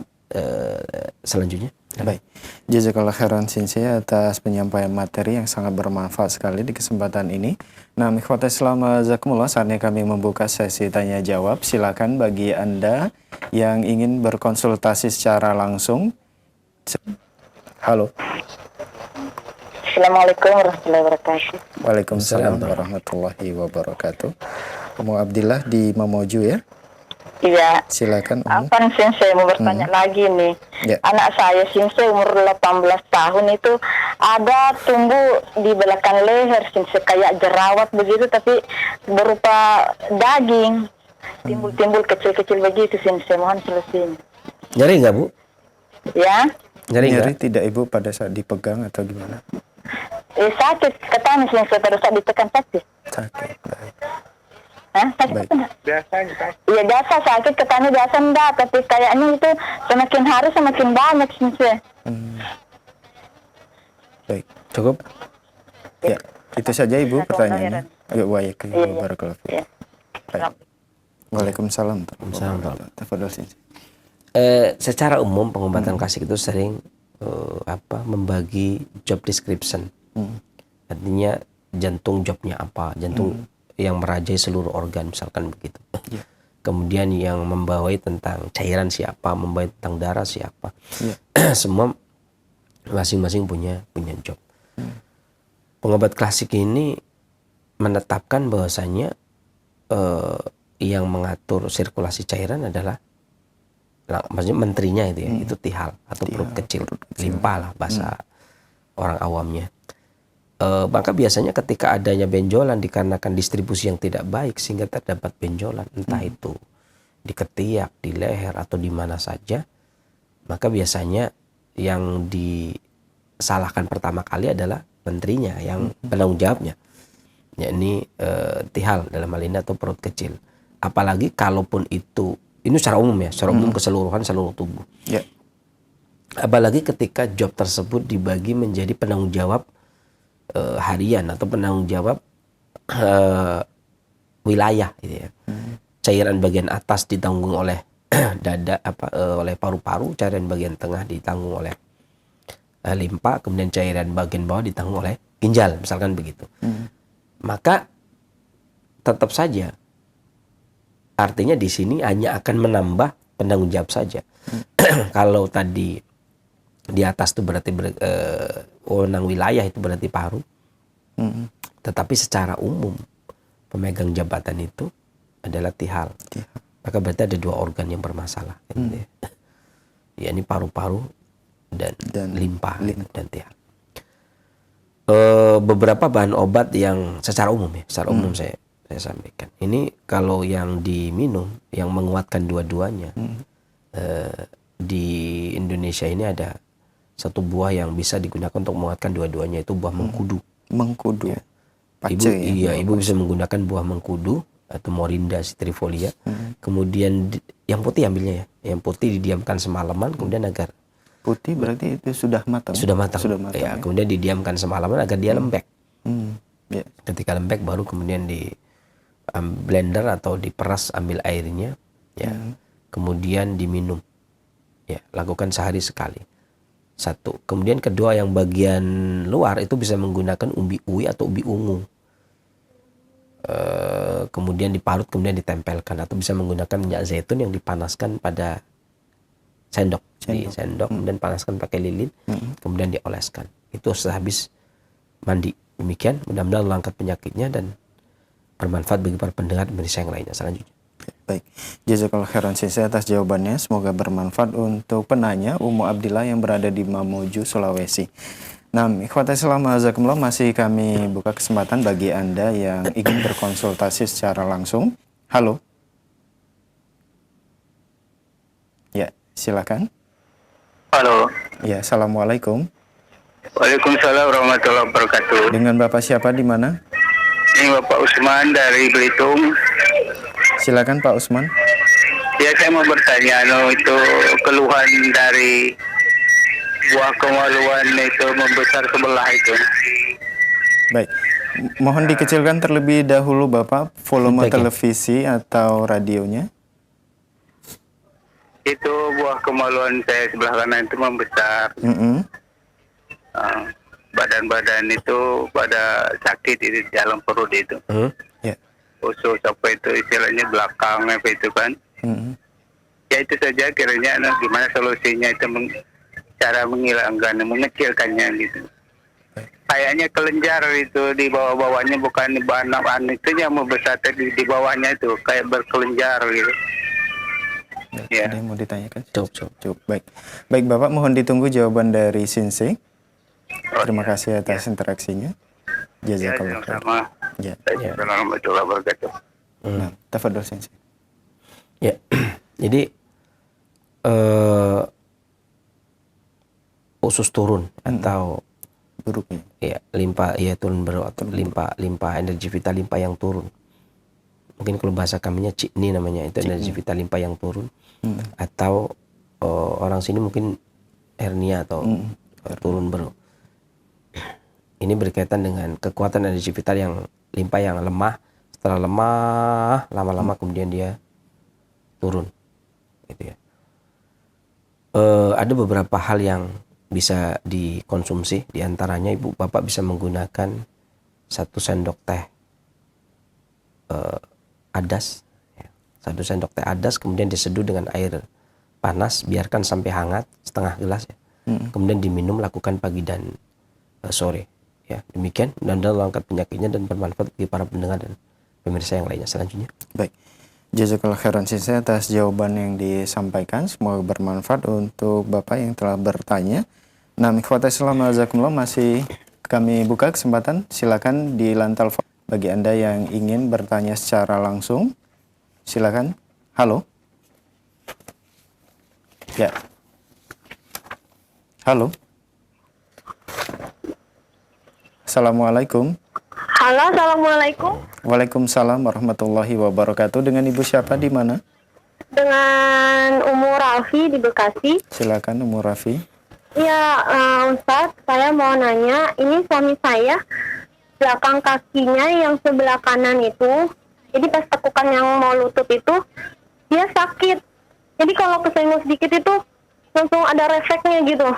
Selanjutnya.
Baik, jazakallah khairan Sensei atas penyampaian materi yang sangat bermanfaat sekali di kesempatan ini. Nah, ikhwatul Islam jazakumullah, saatnya kami membuka sesi tanya jawab. Silakan bagi Anda yang ingin berkonsultasi secara langsung. Halo.
Assalamualaikum warahmatullahi wabarakatuh.
Waalaikumsalam warahmatullahi wabarakatuh. Umu Abdillah di Mamuju ya.
Iya.
Silakan.
Apa Sensei mau bertanya lagi nih.
Ya.
Anak saya Sensei umur 18 tahun itu ada tumbuh di belakang leher Sensei kayak jerawat begitu, tapi berupa daging. Timbul-timbul kecil-kecil begitu Sensei, mohon solusinya.
Nyeri nggak Bu?
Ya.
Nyeri tidak Ibu pada saat dipegang atau gimana?
Sakit katanya Sensei, pada saat ditekan sakit.
Sakit. Baik.
Sakit enggak? Iya biasa sakit, katanya biasa enggak, tapi kayaknya itu semakin hari semakin banyak Sensei.
Baik, cukup? Ya, itu saja Ibu pertanyaannya. Waalaikumsalam warahmatullahi wabarakatuh. Waalaikumsalam. Tafadhol Sensei.
Secara umum pengobatan klasik itu sering membagi job description. Artinya jantung jobnya apa, jantung yang merajai seluruh organ misalkan begitu. Kemudian yang membawai tentang cairan siapa, membawai tentang darah siapa. Semua masing-masing punya job. Pengobat klasik ini menetapkan bahwasanya yang mengatur sirkulasi cairan adalah maksudnya menterinya itu ya, itu tihal atau perut kecil, limpa lah bahasa orang awamnya. Maka biasanya ketika adanya benjolan dikarenakan distribusi yang tidak baik sehingga terdapat benjolan, entah itu di ketiak, di leher atau di mana saja, maka biasanya yang disalahkan pertama kali adalah menterinya, yang penanggung jawabnya, yakni tihal dalam hal ini atau perut kecil. Apalagi kalaupun itu, ini secara umum ya, secara umum keseluruhan seluruh tubuh.
Ya.
Apalagi ketika job tersebut dibagi menjadi penanggung jawab harian atau penanggung jawab wilayah gitu ya. Cairan bagian atas ditanggung oleh dada oleh paru-paru, cairan bagian tengah ditanggung oleh limpa, kemudian cairan bagian bawah ditanggung oleh ginjal, misalkan begitu. Maka tetap saja artinya di sini hanya akan menambah penanggung jawab saja. Kalau tadi di atas itu berarti wewenang wilayah, itu berarti paru. Tetapi secara umum pemegang jabatan itu adalah tihal. Maka berarti ada dua organ yang bermasalah. Ya, ini paru-paru dan limpa dan tihal. Beberapa bahan obat yang secara umum ya, secara umum saya sampaikan. Ini kalau yang diminum yang menguatkan dua-duanya, di Indonesia ini ada satu buah yang bisa digunakan untuk menguatkan dua-duanya, itu buah mengkudu.
Mengkudu.
Ya.
Pace,
Ibu bisa menggunakan buah mengkudu atau Morinda citrifolia. Kemudian yang putih ambilnya ya, yang putih didiamkan semalaman, kemudian agar
putih berarti itu sudah matang.
Sudah matang.
Ya.
Kemudian didiamkan semalaman agar dia lembek.
Ya.
Ketika lembek baru kemudian di blender atau diperas, ambil airnya, ya. Kemudian diminum. Ya, lakukan sehari sekali. Satu. Kemudian kedua, yang bagian luar itu bisa menggunakan umbi uwi atau umbi ungu. Kemudian diparut, kemudian ditempelkan, atau bisa menggunakan minyak zaitun yang dipanaskan pada sendok. Di sendok, kemudian panaskan pakai lilin, kemudian dioleskan. Itu sehabis mandi. Demikian, mudah-mudahan Allah angkat penyakitnya dan bermanfaat bagi para pendengar Indonesia yang lainnya. Selanjutnya.
Baik, jazakallahu khairan Sensei atas jawabannya. Semoga bermanfaat untuk penanya Umu Abdillah yang berada di Mamuju, Sulawesi. Nah, ikhwatal Islam azakumullah, masih kami buka kesempatan bagi Anda yang ingin berkonsultasi secara langsung. Halo. Ya, silakan.
Halo.
Ya, assalamualaikum.
Waalaikumsalam warahmatullahi wabarakatuh.
Dengan Bapak siapa di mana?
Ini Bapak Usman dari Belitung.
Silakan Pak Usman.
Ya, saya mau bertanya, itu keluhan dari buah kemaluan itu membesar sebelah itu.
Baik, mohon dikecilkan terlebih dahulu Bapak volume televisi atau radionya.
Itu buah kemaluan saya sebelah kanan itu membesar. Badan-badan itu pada sakit di dalam perut itu.
Ya.
Usus apa itu istilahnya belakang apa itu kan. Ya itu saja kiranya gimana solusinya itu cara menghilangkan, mengecilkannya gitu. Kayaknya kelenjar itu di bawah-bawahnya, bukan di bahan itu yang membesar di bawahnya itu kayak berkelenjar gitu.
Ya. Ada yang mau ditanyakan? Cukup. Baik Bapak, mohon ditunggu jawaban dari Sensei. Terima kasih atas interaksinya. Jazakallah khair. Ya.
Warahmatullahi wabarakatuh.
Nah, tafadhol Sensei.
Ya. Jadi usus turun atau
buruknya.
Ya, limpa turun atau limpa energi vital limpa yang turun. Mungkin kalau bahasa kaminya cikni namanya, itu energi vital limpa yang turun. Atau orang sini mungkin hernia atau turun bro. Ini berkaitan dengan kekuatan energi vital yang limpa yang lemah. Setelah lemah, lama-lama kemudian dia turun, gitu ya. Ada beberapa hal yang bisa dikonsumsi. Di antaranya ibu bapak bisa menggunakan 1 sendok teh adas, ya. 1 sendok teh adas kemudian diseduh dengan air panas, biarkan sampai hangat setengah gelas ya. Kemudian diminum, lakukan pagi dan sore. Ya, demikian, dan angkat penyakitnya dan bermanfaat bagi para pendengar dan pemirsa yang lainnya. Selanjutnya.
Baik. Jazakallah khairan Sensei atas jawaban yang disampaikan. Semoga bermanfaat untuk Bapak yang telah bertanya. Nah, ikhwata Islam azakumullah, masih kami buka kesempatan. Silakan di lantal bagi Anda yang ingin bertanya secara langsung. Silakan. Halo. Ya. Halo. Assalamualaikum.
Halo, assalamualaikum.
Waalaikumsalam warahmatullahi wabarakatuh. Dengan Ibu siapa di mana?
Dengan Umur Rafi di Bekasi.
Silakan Umur Rafi.
Ya, Ustaz, saya mau nanya, ini suami saya belakang kakinya yang sebelah kanan itu, jadi pas tekukan yang mau lutut itu, dia sakit. Jadi kalau kesenggol sedikit itu langsung ada refleksnya gitu.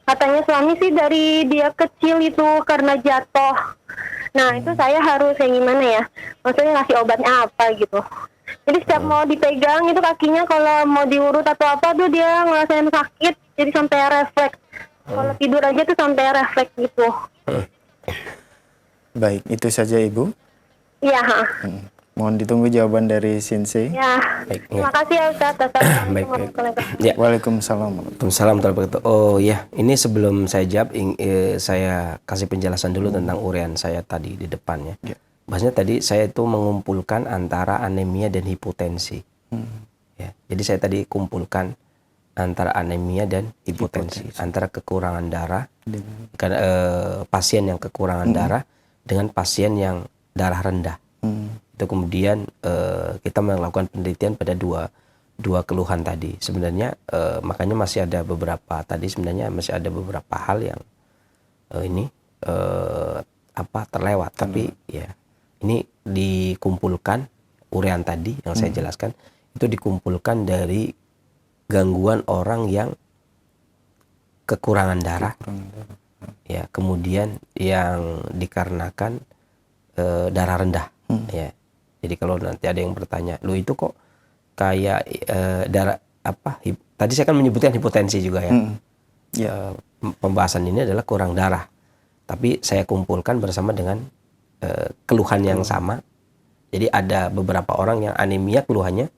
Katanya suami sih dari dia kecil itu karena jatuh. Nah, itu saya harus yang gimana ya? Maksudnya ngasih obatnya apa gitu. Jadi setiap mau dipegang itu kakinya, kalau mau diurut atau apa tuh dia ngerasain sakit, jadi sampai refleks. Kalau tidur aja tuh sampai refleks gitu.
Baik, itu saja Ibu.
Iya.
Mohon ditunggu jawaban dari Sensei.
Ya.
Baik,
Terima kasih ya Ustaz. Assalamualaikum
Baik.
warahmatullahi wabarakatuh.
Ya.
Waalaikumsalam.
Waalaikumsalam warahmatullahi wabarakatuh. Oh ya, ini sebelum saya jawab, saya kasih penjelasan dulu tentang uraian saya tadi di depannya.
Ya.
Bahasanya tadi saya itu mengumpulkan antara anemia dan hipotensi. Ya, jadi saya tadi kumpulkan antara anemia dan hipotensi. Antara kekurangan darah, pasien yang kekurangan darah dengan pasien yang darah rendah. Itu kemudian kita melakukan penelitian pada dua keluhan tadi. Sebenarnya makanya masih ada beberapa hal yang terlewat. Tapi ya ini dikumpulkan uraian tadi yang saya jelaskan itu dikumpulkan dari gangguan orang yang kekurangan darah. Ya, kemudian yang dikarenakan darah rendah. Ya. Jadi kalau nanti ada yang bertanya, "Lu itu kok kayak darah apa?" Tadi saya kan menyebutkan hipotensi juga ya. Pembahasan ini adalah kurang darah. Tapi saya kumpulkan bersama dengan keluhan yang sama. Jadi ada beberapa orang yang anemia keluhannya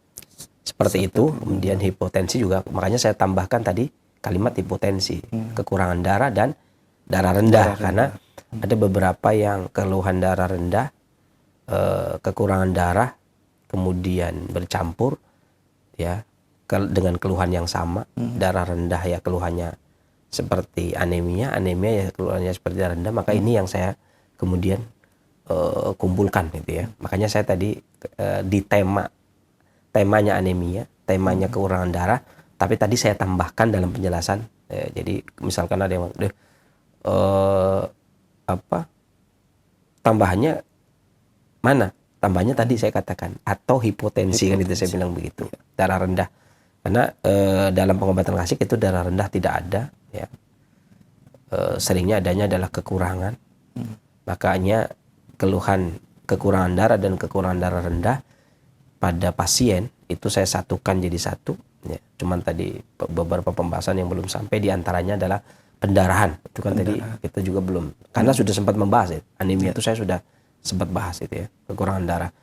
seperti itu, kemudian hipotensi juga. Makanya saya tambahkan tadi kalimat hipotensi, kekurangan darah dan darah rendah. Karena ada beberapa yang keluhan darah rendah, kekurangan darah kemudian bercampur ya dengan keluhan yang sama. Darah rendah ya keluhannya seperti anemia ya keluhannya seperti darah rendah. Maka ini yang saya kemudian kumpulkan gitu ya. Makanya saya tadi di temanya anemia, temanya kekurangan darah, tapi tadi saya tambahkan dalam penjelasan. Jadi misalkan ada yang tambahannya mana? Tambahnya tadi saya katakan atau hipotensi kan itu saya bilang begitu. Darah rendah. Karena dalam pengobatan klasik itu darah rendah tidak ada ya. Seringnya adanya adalah kekurangan. Makanya keluhan kekurangan darah dan kekurangan darah rendah pada pasien itu saya satukan jadi satu ya. Cuman tadi beberapa pembahasan yang belum sampai, diantaranya adalah pendarahan. Itu kan tadi kita juga belum, karena sudah sempat membahas ya. Anemia itu saya sudah sempat bahas itu ya, kekurangan darah.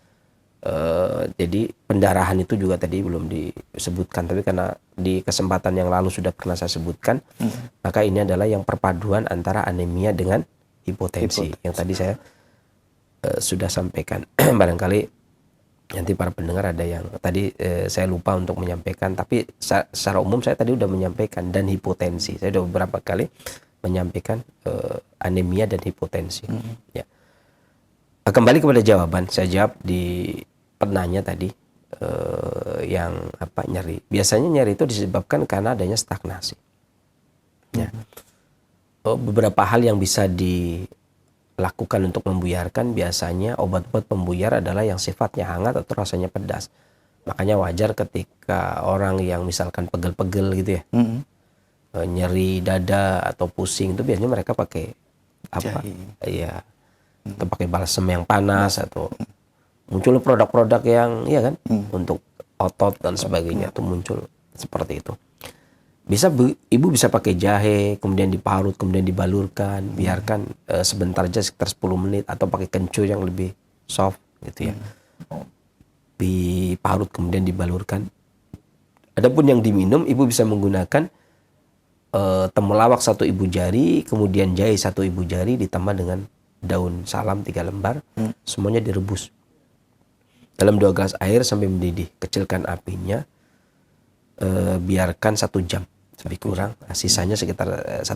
Jadi pendarahan itu juga tadi belum disebutkan, tapi karena di kesempatan yang lalu sudah pernah saya sebutkan, maka ini adalah yang perpaduan antara anemia dengan hipotensi. Yang tadi saya sudah sampaikan. Barangkali nanti para pendengar ada yang tadi saya lupa untuk menyampaikan, tapi secara umum saya tadi sudah menyampaikan dan hipotensi. Saya sudah beberapa kali menyampaikan anemia dan hipotensi. Ya. Kembali kepada jawaban, saya jawab di penanya tadi yang nyeri. Biasanya nyeri itu disebabkan karena adanya stagnasi. Ya. Beberapa hal yang bisa dilakukan untuk membuyarkan, biasanya obat-obat pembuyar adalah yang sifatnya hangat atau rasanya pedas. Makanya wajar ketika orang yang misalkan pegel-pegel gitu ya, nyeri dada atau pusing, itu biasanya mereka pakai apa? Iya. Atau pakai balsem yang panas, atau muncul produk-produk yang iya kan untuk otot dan sebagainya, itu muncul seperti itu. Ibu bisa pakai jahe, kemudian diparut, kemudian dibalurkan, biarkan sebentar aja sekitar 10 menit, atau pakai kencur yang lebih soft gitu ya.
diparut kemudian dibalurkan. Adapun yang diminum, ibu bisa menggunakan temulawak 1 ibu jari, kemudian jahe 1 ibu jari ditambah dengan daun salam 3 lembar, semuanya direbus dalam 2 gelas air sampai mendidih. Kecilkan apinya, biarkan 1 jam lebih kurang. Nah, sisanya sekitar 1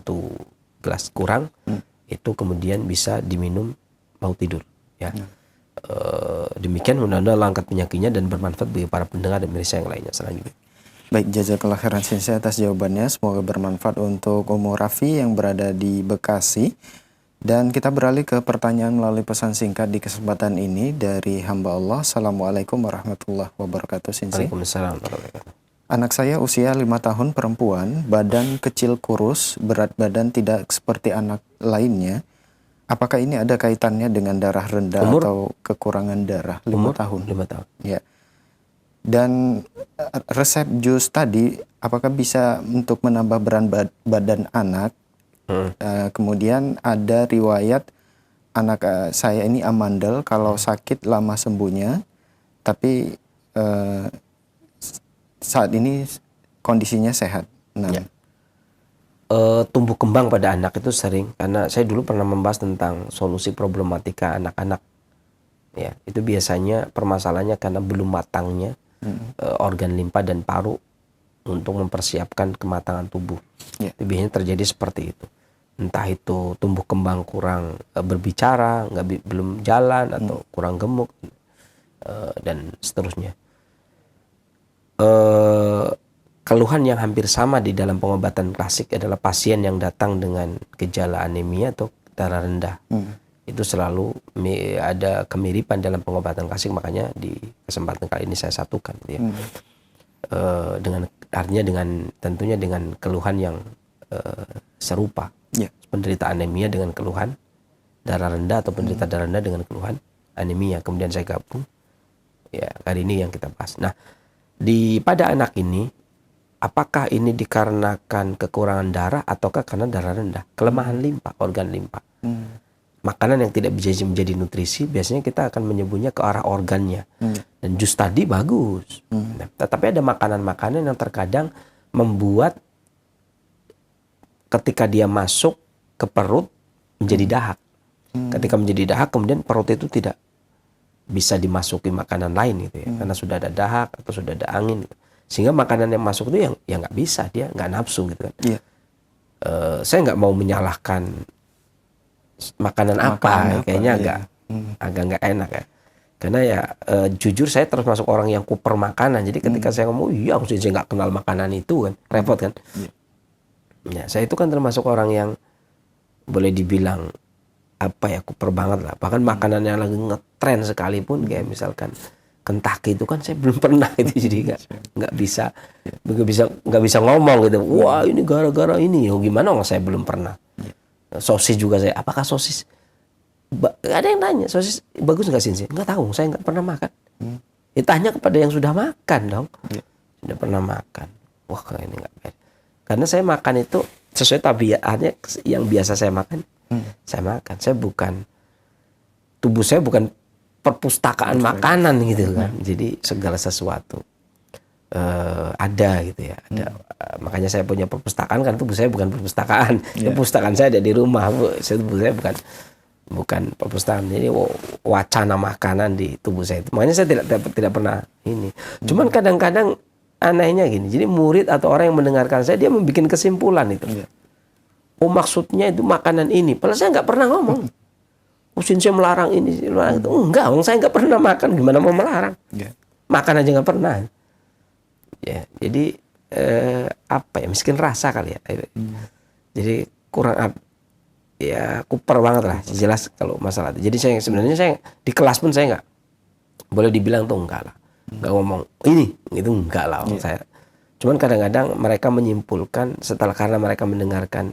gelas kurang, itu kemudian bisa diminum mau tidur. Ya. Demikian mudah-mudahan Allah angkat penyakitnya dan bermanfaat bagi para pendengar dan pemirsa yang lainnya selanjutnya.
Baik, jazakallah khairan Sensei atas jawabannya. Semoga bermanfaat untuk Umu Rafi yang berada di Bekasi. Dan kita beralih ke pertanyaan melalui pesan singkat di kesempatan ini dari hamba Allah. Assalamualaikum warahmatullahi wabarakatuh, Sensei.
Waalaikumsalam warahmatullahi wabarakatuh.
Anak saya usia 5 tahun, perempuan, badan kecil kurus, berat badan tidak seperti anak lainnya. Apakah ini ada kaitannya dengan darah rendah
Umur?
atau kekurangan darah? 5
Umur?
tahun.
5 tahun.
Ya. Dan resep jus tadi, apakah bisa untuk menambah berat badan anak? Kemudian ada riwayat anak saya ini amandel, kalau sakit lama sembuhnya, tapi saat ini kondisinya sehat. Nah,
Ya. Tumbuh kembang pada anak itu sering, karena saya dulu pernah membahas tentang solusi problematika anak-anak. Ya, itu biasanya permasalahannya karena belum matangnya organ limpa dan paru untuk mempersiapkan kematangan tubuh.
Ya.
Itu biasanya terjadi seperti itu. Entah itu tumbuh kembang kurang berbicara, belum jalan atau kurang gemuk dan seterusnya. Keluhan yang hampir sama di dalam pengobatan klasik adalah pasien yang datang dengan gejala anemia atau darah rendah. Itu selalu ada kemiripan dalam pengobatan klasik, makanya di kesempatan kali ini saya satukan, ya. Dengan artinya tentunya dengan keluhan yang serupa.
Ya.
Penderita anemia dengan keluhan darah rendah atau penderita darah rendah dengan keluhan anemia, kemudian saya gabung. Ya, kali ini yang kita bahas. Nah, pada anak ini, apakah ini dikarenakan kekurangan darah ataukah karena darah rendah? Kelemahan limpa, organ limpa. Makanan yang tidak bisa menjadi nutrisi, biasanya kita akan menyebutnya ke arah organnya. Dan jus tadi bagus. Nah, tetapi ada makanan-makanan yang terkadang membuat ketika dia masuk ke perut menjadi dahak. Ketika menjadi dahak, kemudian perut itu tidak bisa dimasuki makanan lain gitu ya, karena sudah ada dahak atau sudah ada angin gitu. Sehingga makanan yang masuk itu yang nggak bisa, dia nggak nafsu gitu kan.
Iya.
Saya nggak mau menyalahkan makanan apa, kayaknya agak nggak enak ya. Karena ya jujur saya termasuk orang yang kuper makanan. Jadi ketika saya ngomong, iya maksudnya saya nggak kenal makanan itu kan, repot kan. Ya, saya itu kan termasuk orang yang boleh dibilang kuper banget lah. Bahkan makanan yang lagi ngetren sekalipun kayak misalkan Kentucky itu kan saya belum pernah itu, jadi nggak bisa ngomong gitu. Wah ini gara-gara ini, gimana? Saya belum pernah. Sosis juga saya, apakah sosis? Ada yang tanya, sosis bagus nggak sih? Nggak tahu, saya nggak pernah makan. Tanya kepada yang sudah makan dong. Sudah pernah makan. Wah ini nggak baik. Karena saya makan itu sesuai tabiatnya yang biasa saya makan. Saya makan. Tubuh saya bukan perpustakaan makanan gitu kan. Jadi segala sesuatu ada gitu ya. Makanya saya punya perpustakaan, kan tubuh saya bukan perpustakaan. Perpustakaan saya ada di rumah. Tubuh saya bukan perpustakaan. Jadi wacana makanan di tubuh saya itu. Makanya saya tidak pernah ini. Cuman kadang-kadang anehnya gini. Jadi murid atau orang yang mendengarkan saya, dia membuat kesimpulan itu. Maksudnya itu makanan ini. Padahal saya nggak pernah ngomong. Saya melarang ini, melarang itu. Enggak, saya nggak pernah makan. Gimana mau melarang? Makan aja nggak pernah. Ya, jadi miskin rasa kali ya. Jadi kurang kuper banget lah. Jelas kalau masalah itu. Jadi sebenarnya saya di kelas pun saya nggak boleh dibilang tuh enggak lah. Nggak ngomong ini gitu, enggak lah. Saya cuman kadang-kadang mereka menyimpulkan karena mereka mendengarkan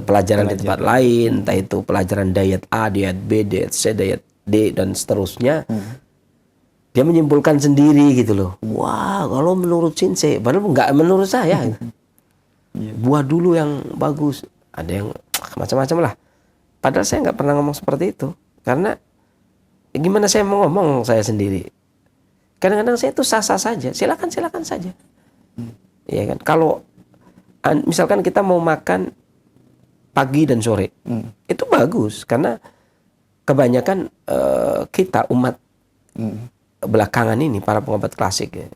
pelajaran di tempat lain, entah itu pelajaran diet A, diet B, diet C, diet D dan seterusnya. Dia menyimpulkan sendiri gitu loh. Wah, kalau menurut Sensei, padahal nggak menurut saya. Buah dulu yang bagus. Ada yang macam-macam lah. Padahal saya nggak pernah ngomong seperti itu. Karena gimana saya mau ngomong saya sendiri. Kadang-kadang saya itu sah-sah saja, silakan saja. Ya kan, kalau misalkan kita mau makan pagi dan sore, itu bagus karena kebanyakan kita umat belakangan ini para pengobat klasik ya,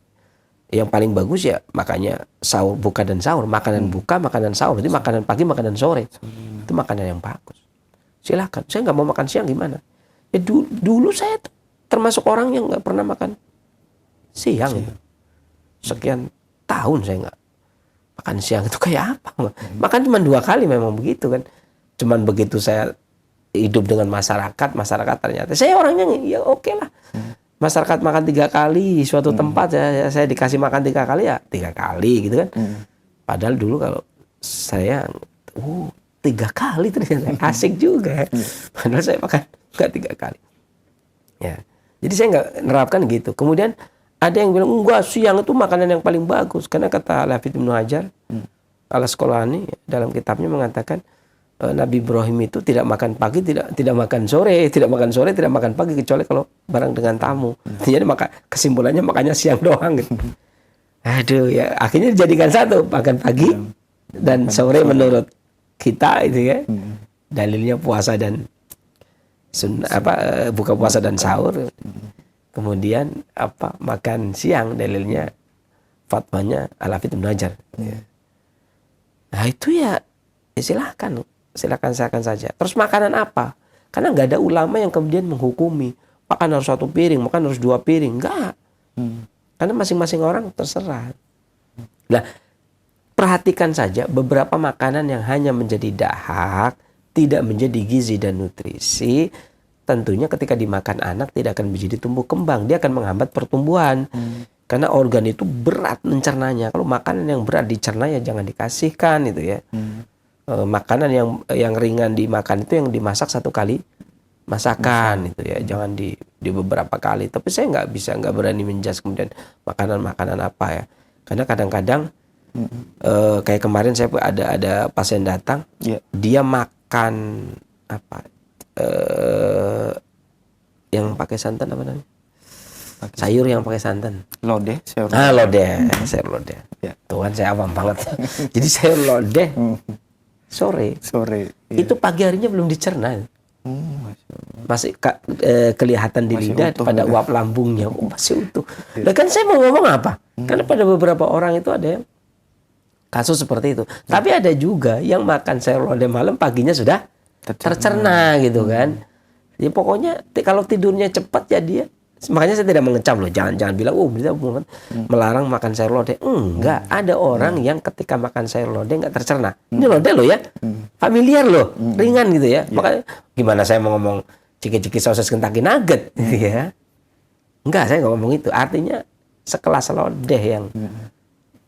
yang paling bagus ya makanya sahur, buka dan sahur, makanan buka, makanan sahur, jadi makanan pagi, makanan sore, itu makanan yang bagus. Silakan, saya nggak mau makan siang gimana? Ya dulu saya termasuk orang yang nggak pernah makan siang. Ya. Sekian tahun saya nggak makan siang, itu kayak apa? Makan cuma 2 kali memang begitu kan. Cuman begitu saya hidup dengan masyarakat ternyata saya orangnya ya oke lah. Masyarakat makan 3 kali, suatu tempat saya dikasih makan 3 kali ya 3 kali gitu kan. Padahal dulu kalau saya 3 kali ternyata asik juga. Padahal saya makan nggak 3 kali. Ya, jadi saya nggak nerapkan gitu. Kemudian ada yang bilang enggak, siang itu makanan yang paling bagus karena kata Al-Hafidz Ibnu Hajar Al-Asqalani dalam kitabnya mengatakan Nabi Ibrahim itu tidak makan pagi, tidak makan sore, tidak makan pagi kecuali kalau bareng dengan tamu. Jadi kesimpulannya makannya siang doang gitu. Aduh ya, akhirnya dijadikan satu, makan pagi dan sore menurut kita itu ya. Dalilnya puasa dan buka puasa dan sahur. Kemudian makan siang dalilnya fatwanya Al-Hafidz Ibnu Hajar. Nah itu ya silakan saja. Terus makanan apa? Karena nggak ada ulama yang kemudian menghukumi makan harus 1 piring, makan harus 2 piring, enggak. Karena masing-masing orang terserah. Nah, perhatikan saja beberapa makanan yang hanya menjadi dahak, tidak menjadi gizi dan nutrisi. Tentunya ketika dimakan anak tidak akan menjadi tumbuh kembang, dia akan menghambat pertumbuhan. Karena organ itu berat mencernanya. Kalau makanan yang berat dicerna ya jangan dikasihkan itu ya. Makanan yang ringan dimakan itu yang dimasak 1 kali masakan itu ya, jangan di beberapa kali. Tapi saya nggak berani menjudge kemudian makanan apa ya. Karena kadang-kadang kayak kemarin saya ada pasien datang, dia makan yang pakai santan apa namanya? Sayur yang pakai santan.
Lodeh, sayur
lodeh.
Ya.
Tuh kan saya awam banget. Jadi sayur lodeh sore. Itu pagi harinya belum dicerna. Masih kelihatan di lidah pada uap lambungnya. Masih utuh. Nah kan saya mau ngomong apa? Karena pada beberapa orang itu ada yang kasus seperti itu. Tapi ada juga yang makan sayur lodeh malam paginya sudah tercerna gitu kan. Ya pokoknya kalau tidurnya cepat ya dia. Makanya saya tidak mengecam loh, jangan bilang bisa melarang makan sayur lodeh. Enggak, ada orang yang ketika makan sayur lodeh enggak tercerna. Ini lodeh loh ya. Familiar loh, ringan gitu ya. Makanya gimana saya mau ngomong ciki-ciki sosis Kentucky Nugget gitu ya. Enggak, saya enggak ngomong itu. Artinya sekelas lodeh yang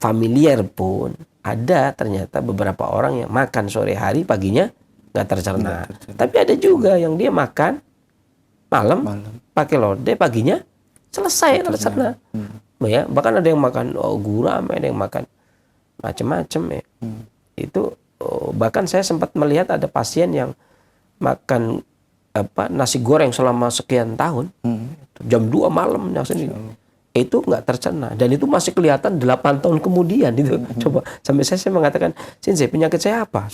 familiar pun ada ternyata beberapa orang yang makan sore hari paginya nggak tercerna. Tapi ada juga yang dia makan malam. Pakai lodeh paginya selesai tercerna. Ya, bahkan ada yang makan gurame, ada yang makan macam-macam ya. Itu bahkan saya sempat melihat ada pasien yang makan nasi goreng selama sekian tahun. Jam 2 malam itu nggak tercerna dan itu masih kelihatan 8 tahun kemudian itu. Coba sampai saya mengatakan, "Sensei, penyakit saya apa?"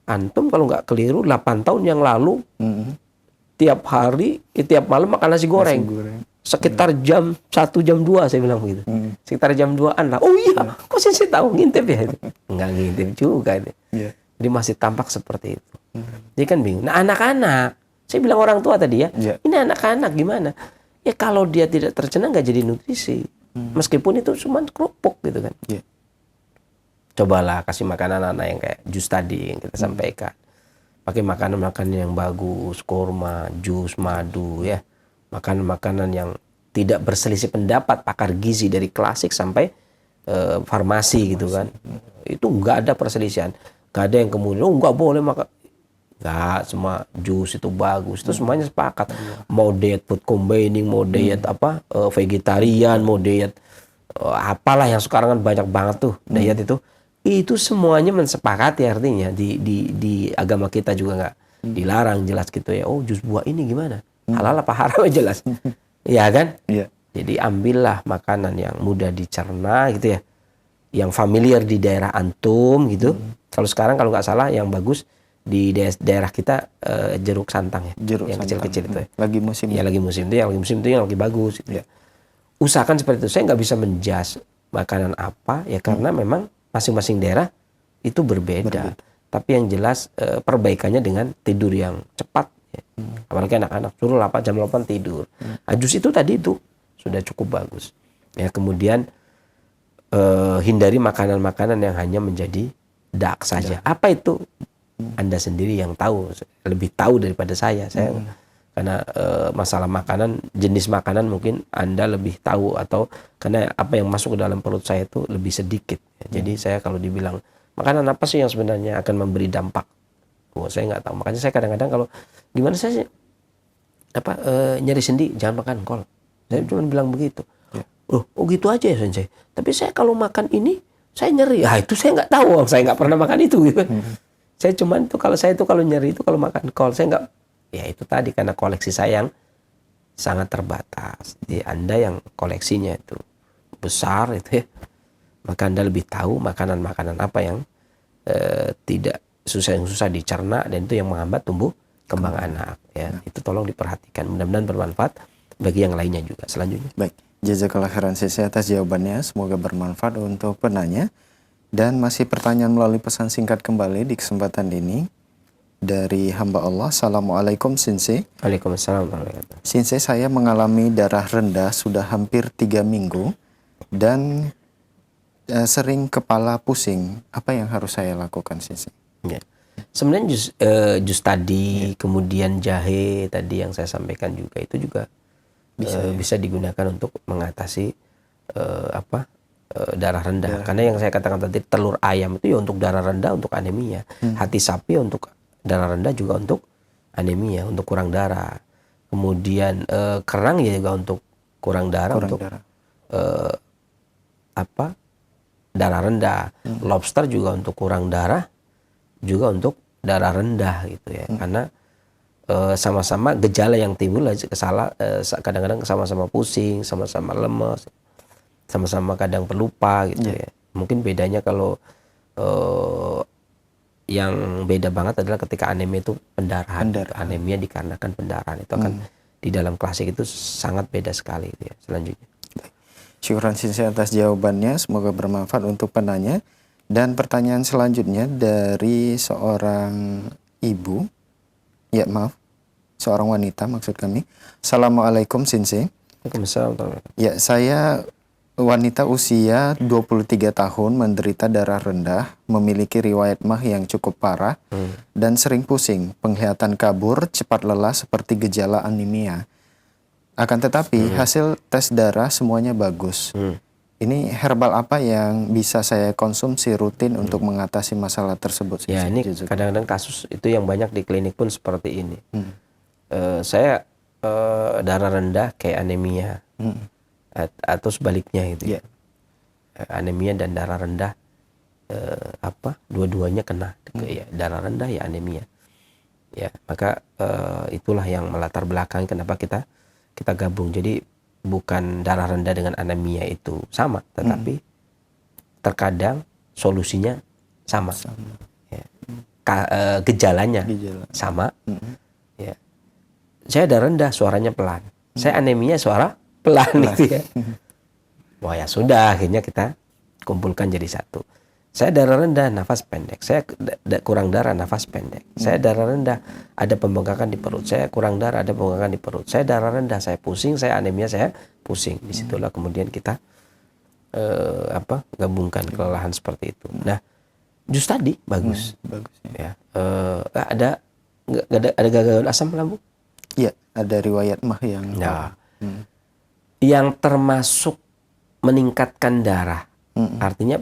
Antum kalau nggak keliru 8 tahun yang lalu tiap hari, tiap malam makan nasi goreng. Sekitar jam 1, jam 2 saya bilang begitu. Sekitar jam 2-an lah. Oh iya, kok saya tahu ngintip ya itu? Enggak ngintip juga itu. Jadi masih tampak seperti itu. Jadi kan bingung. Nah anak-anak, saya bilang orang tua tadi ya, ini anak-anak gimana? Ya kalau dia tidak tercerna nggak jadi nutrisi. Meskipun itu cuma kerupuk gitu kan. Cobalah kasih makan anak-anak yang kayak jus tadi yang kita sampaikan. Pakai makanan-makanan yang bagus, kurma, jus, madu ya. Makanan-makanan yang tidak berselisih pendapat pakar gizi dari klasik sampai farmasi gitu kan. Itu nggak ada perselisihan. Nggak ada yang kemudian nggak boleh makan. Nggak, semua jus itu bagus. Itu semuanya sepakat. Mau diet food combining, mau diet vegetarian, mau diet apalah yang sekarang kan banyak banget tuh diet itu. Itu semuanya mensepakati artinya di agama kita juga nggak dilarang jelas gitu ya. Oh jus buah ini gimana? Halal apa haram jelas. Ya kan? Jadi ambillah makanan yang mudah dicerna gitu ya, yang familiar di daerah antum gitu. Kalau sekarang kalau nggak salah yang bagus di daerah kita jeruk santang ya,
Jeruk
yang
santang.
kecil-kecil itu ya.
Lagi musim.
Ya lagi musim itu, yang lagi musim itu yang lagi bagus gitu ya. Usahakan seperti itu. Saya nggak bisa menjudge makanan apa ya, karena memang masing-masing daerah itu berbeda. Tapi yang jelas perbaikannya dengan tidur yang cepat ya. Apalagi anak-anak suruh jam 8 tidur. Jus itu tadi itu sudah cukup bagus ya. Kemudian hindari makanan-makanan yang hanya menjadi dark saja. Apa itu? Anda sendiri yang tahu, lebih tahu daripada saya. Karena masalah makanan, jenis makanan mungkin Anda lebih tahu, atau karena apa yang masuk ke dalam perut saya itu lebih sedikit ya. Jadi saya kalau dibilang makanan apa sih yang sebenarnya akan memberi dampak, saya nggak tahu. Makanya saya kadang-kadang kalau gimana saya nyari sendi, jangan makan kol. Saya cuma bilang begitu. Oh gitu aja ya Sensei. Tapi saya kalau makan ini saya nyeri. Itu saya nggak tahu, saya nggak pernah makan itu gitu. Saya cuman tuh kalau nyeri itu kalau makan kol, saya nggak. Ya itu tadi karena koleksi saya yang sangat terbatas. Jadi Anda yang koleksinya itu besar itu ya, maka Anda lebih tahu makanan-makanan apa yang tidak susah dicerna, dan itu yang menghambat tumbuh kembang anak ya. Itu tolong diperhatikan. Mudah-mudahan bermanfaat bagi yang lainnya juga. Selanjutnya.
Baik, jazakallah khairan Sensei atas jawabannya. Semoga bermanfaat untuk penanya. Dan masih pertanyaan melalui pesan singkat kembali di kesempatan ini dari hamba Allah. Assalamualaikum Sensei.
Waalaikumsalam.
Sensei, saya mengalami darah rendah sudah hampir 3 minggu dan sering kepala pusing. Apa yang harus saya lakukan Sensei?
Ya. Sebenarnya jus tadi, kemudian jahe tadi yang saya sampaikan juga, itu juga bisa digunakan untuk mengatasi darah rendah. Karena yang saya katakan tadi, telur ayam itu ya untuk darah rendah, untuk anemia. Hati sapi untuk darah rendah, juga untuk anemia, untuk kurang darah. Kemudian kerang ya juga untuk kurang darah, darah rendah. Lobster juga untuk kurang darah, juga untuk darah rendah gitu ya. Karena sama-sama gejala yang timbul kadang-kadang sama-sama pusing, sama-sama lemes, sama-sama kadang pelupa gitu ya. Mungkin bedanya kalau yang beda banget adalah ketika anemia itu pendarahan. Gitu. Anemia dikarenakan pendarahan itu akan di dalam klasik itu sangat beda sekali gitu ya. Selanjutnya.
Syukuran Sensei atas jawabannya, semoga bermanfaat untuk penanya. Dan pertanyaan selanjutnya dari seorang ibu, seorang wanita maksud kami. Assalamualaikum Sensei.
Waalaikumsalam.
Ya, saya wanita usia 23 tahun, menderita darah rendah, memiliki riwayat MAH yang cukup parah, dan sering pusing, penglihatan kabur, cepat lelah seperti gejala anemia. Akan tetapi hasil tes darah semuanya bagus. Ini herbal apa yang bisa saya konsumsi rutin untuk mengatasi masalah tersebut?
Ya, ini kadang-kadang kasus itu yang banyak di klinik pun seperti ini. Saya darah rendah kayak anemia, atau sebaliknya gitu. Anemia dan darah rendah, dua-duanya kena. Ya, darah rendah ya anemia. Ya, maka itulah yang melatar belakang kenapa kita gabung. Jadi bukan darah rendah dengan anemia itu sama, tetapi terkadang solusinya sama. Ya. Gejalanya sama. Ya. Saya darah rendah, suaranya pelan. Saya anemia, suara pelan gitu ya. Wah ya sudah, akhirnya kita kumpulkan jadi satu. Saya darah rendah, nafas pendek. Saya kurang darah, nafas pendek. Saya darah rendah, ada pembengkakan di perut. Saya kurang darah, ada pembengkakan di perut. Saya darah rendah, saya pusing. Saya anemia, saya pusing. Disitulah kemudian kita gabungkan kelelahan seperti itu. Nah, jus tadi bagus.
Bagus.
Ya. Ada gangguan asam lambung?
Iya, ada riwayat MAH yang.
Nah, yang termasuk meningkatkan darah, artinya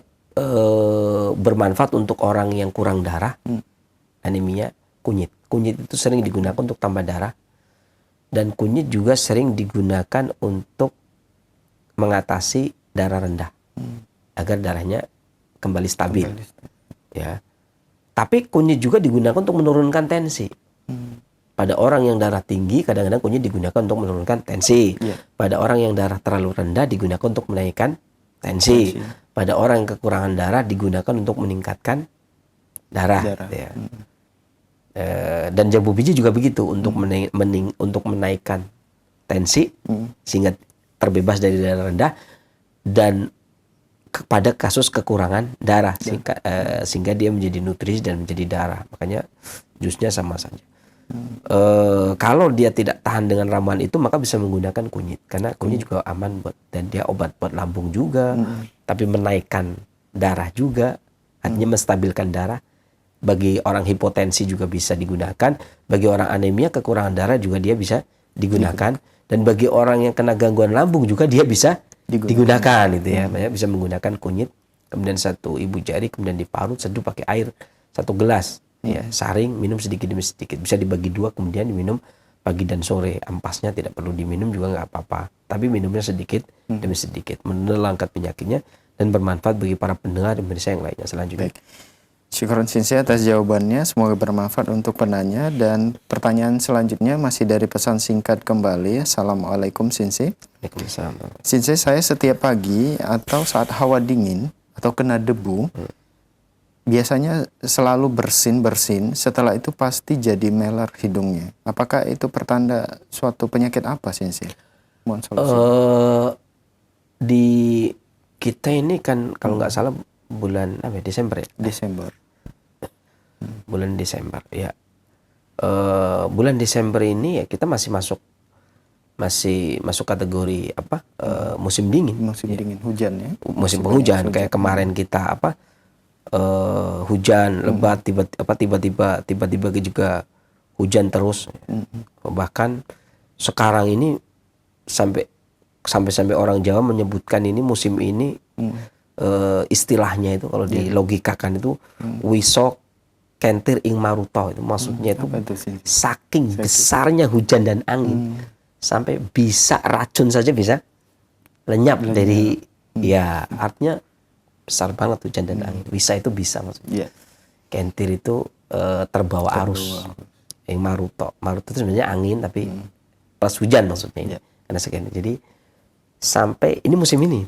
bermanfaat untuk orang yang kurang darah, anemia, kunyit. Kunyit itu sering digunakan untuk tambah darah, dan kunyit juga sering digunakan untuk mengatasi darah rendah, agar darahnya kembali stabil. Ya. Tapi kunyit juga digunakan untuk menurunkan tensi. pada orang yang darah tinggi kadang-kadang kunyit digunakan untuk menurunkan tensi.
Iya.
Pada orang yang darah terlalu rendah digunakan untuk menaikkan tensi. Pada orang yang kekurangan darah digunakan untuk meningkatkan darah.
Darah.
Gitu ya. Dan jambu biji juga begitu untuk untuk menaikkan tensi sehingga terbebas dari darah rendah, dan pada kasus kekurangan darah sehingga dia menjadi nutrisi dan menjadi darah. Makanya jusnya sama saja. Kalau dia tidak tahan dengan ramuan itu maka bisa menggunakan kunyit, karena kunyit juga aman dan dia obat buat lambung juga, tapi menaikkan darah juga, artinya menstabilkan darah. Bagi orang hipotensi juga bisa digunakan, bagi orang anemia kekurangan darah juga dia bisa digunakan, dan bagi orang yang kena gangguan lambung juga dia bisa digunakan gitu ya. Banyak bisa menggunakan kunyit, kemudian 1 ibu jari, kemudian diparut, seduh pakai air 1 gelas. Ya, saring, minum sedikit demi sedikit. Bisa dibagi 2, kemudian diminum pagi dan sore. Ampasnya tidak perlu diminum juga nggak apa-apa. Tapi minumnya sedikit demi sedikit. Menangkat penyakitnya dan bermanfaat bagi para pendengar dan pemirsa yang lainnya selanjutnya.
Baik. Syukron Sensei atas jawabannya. Semoga bermanfaat untuk penanya. Dan pertanyaan selanjutnya masih dari pesan singkat kembali. Assalamualaikum Sensei.
Waalaikumsalam.
Sensei, saya setiap pagi atau saat hawa dingin atau kena debu biasanya selalu bersin, setelah itu pasti jadi meler hidungnya. Apakah itu pertanda suatu penyakit apa, Sensei? Mohon solusi.
Di kita ini kan kalau nggak salah bulan Desember ya?
Desember.
Bulan Desember ya. Bulan Desember ini ya kita masih masuk kategori musim dingin.
Musim dingin, hujan ya?
Musim penghujan. Kayak kemarin kita hujan lebat, tiba-tiba juga hujan terus. Bahkan sekarang ini sampai orang Jawa menyebutkan ini musim ini istilahnya itu kalau dilogikakan itu wisok kentir ing maruto, itu maksudnya itu saking besarnya hujan dan angin sampai bisa racun saja bisa lenyap dari ya, artinya besar banget hujan dan angin. Wisa itu bisa maksudnya. Kentir itu terbawa arus. Yang maruto itu sebenarnya angin tapi pas hujan maksudnya. Karena sekian. Jadi sampai ini musim ini.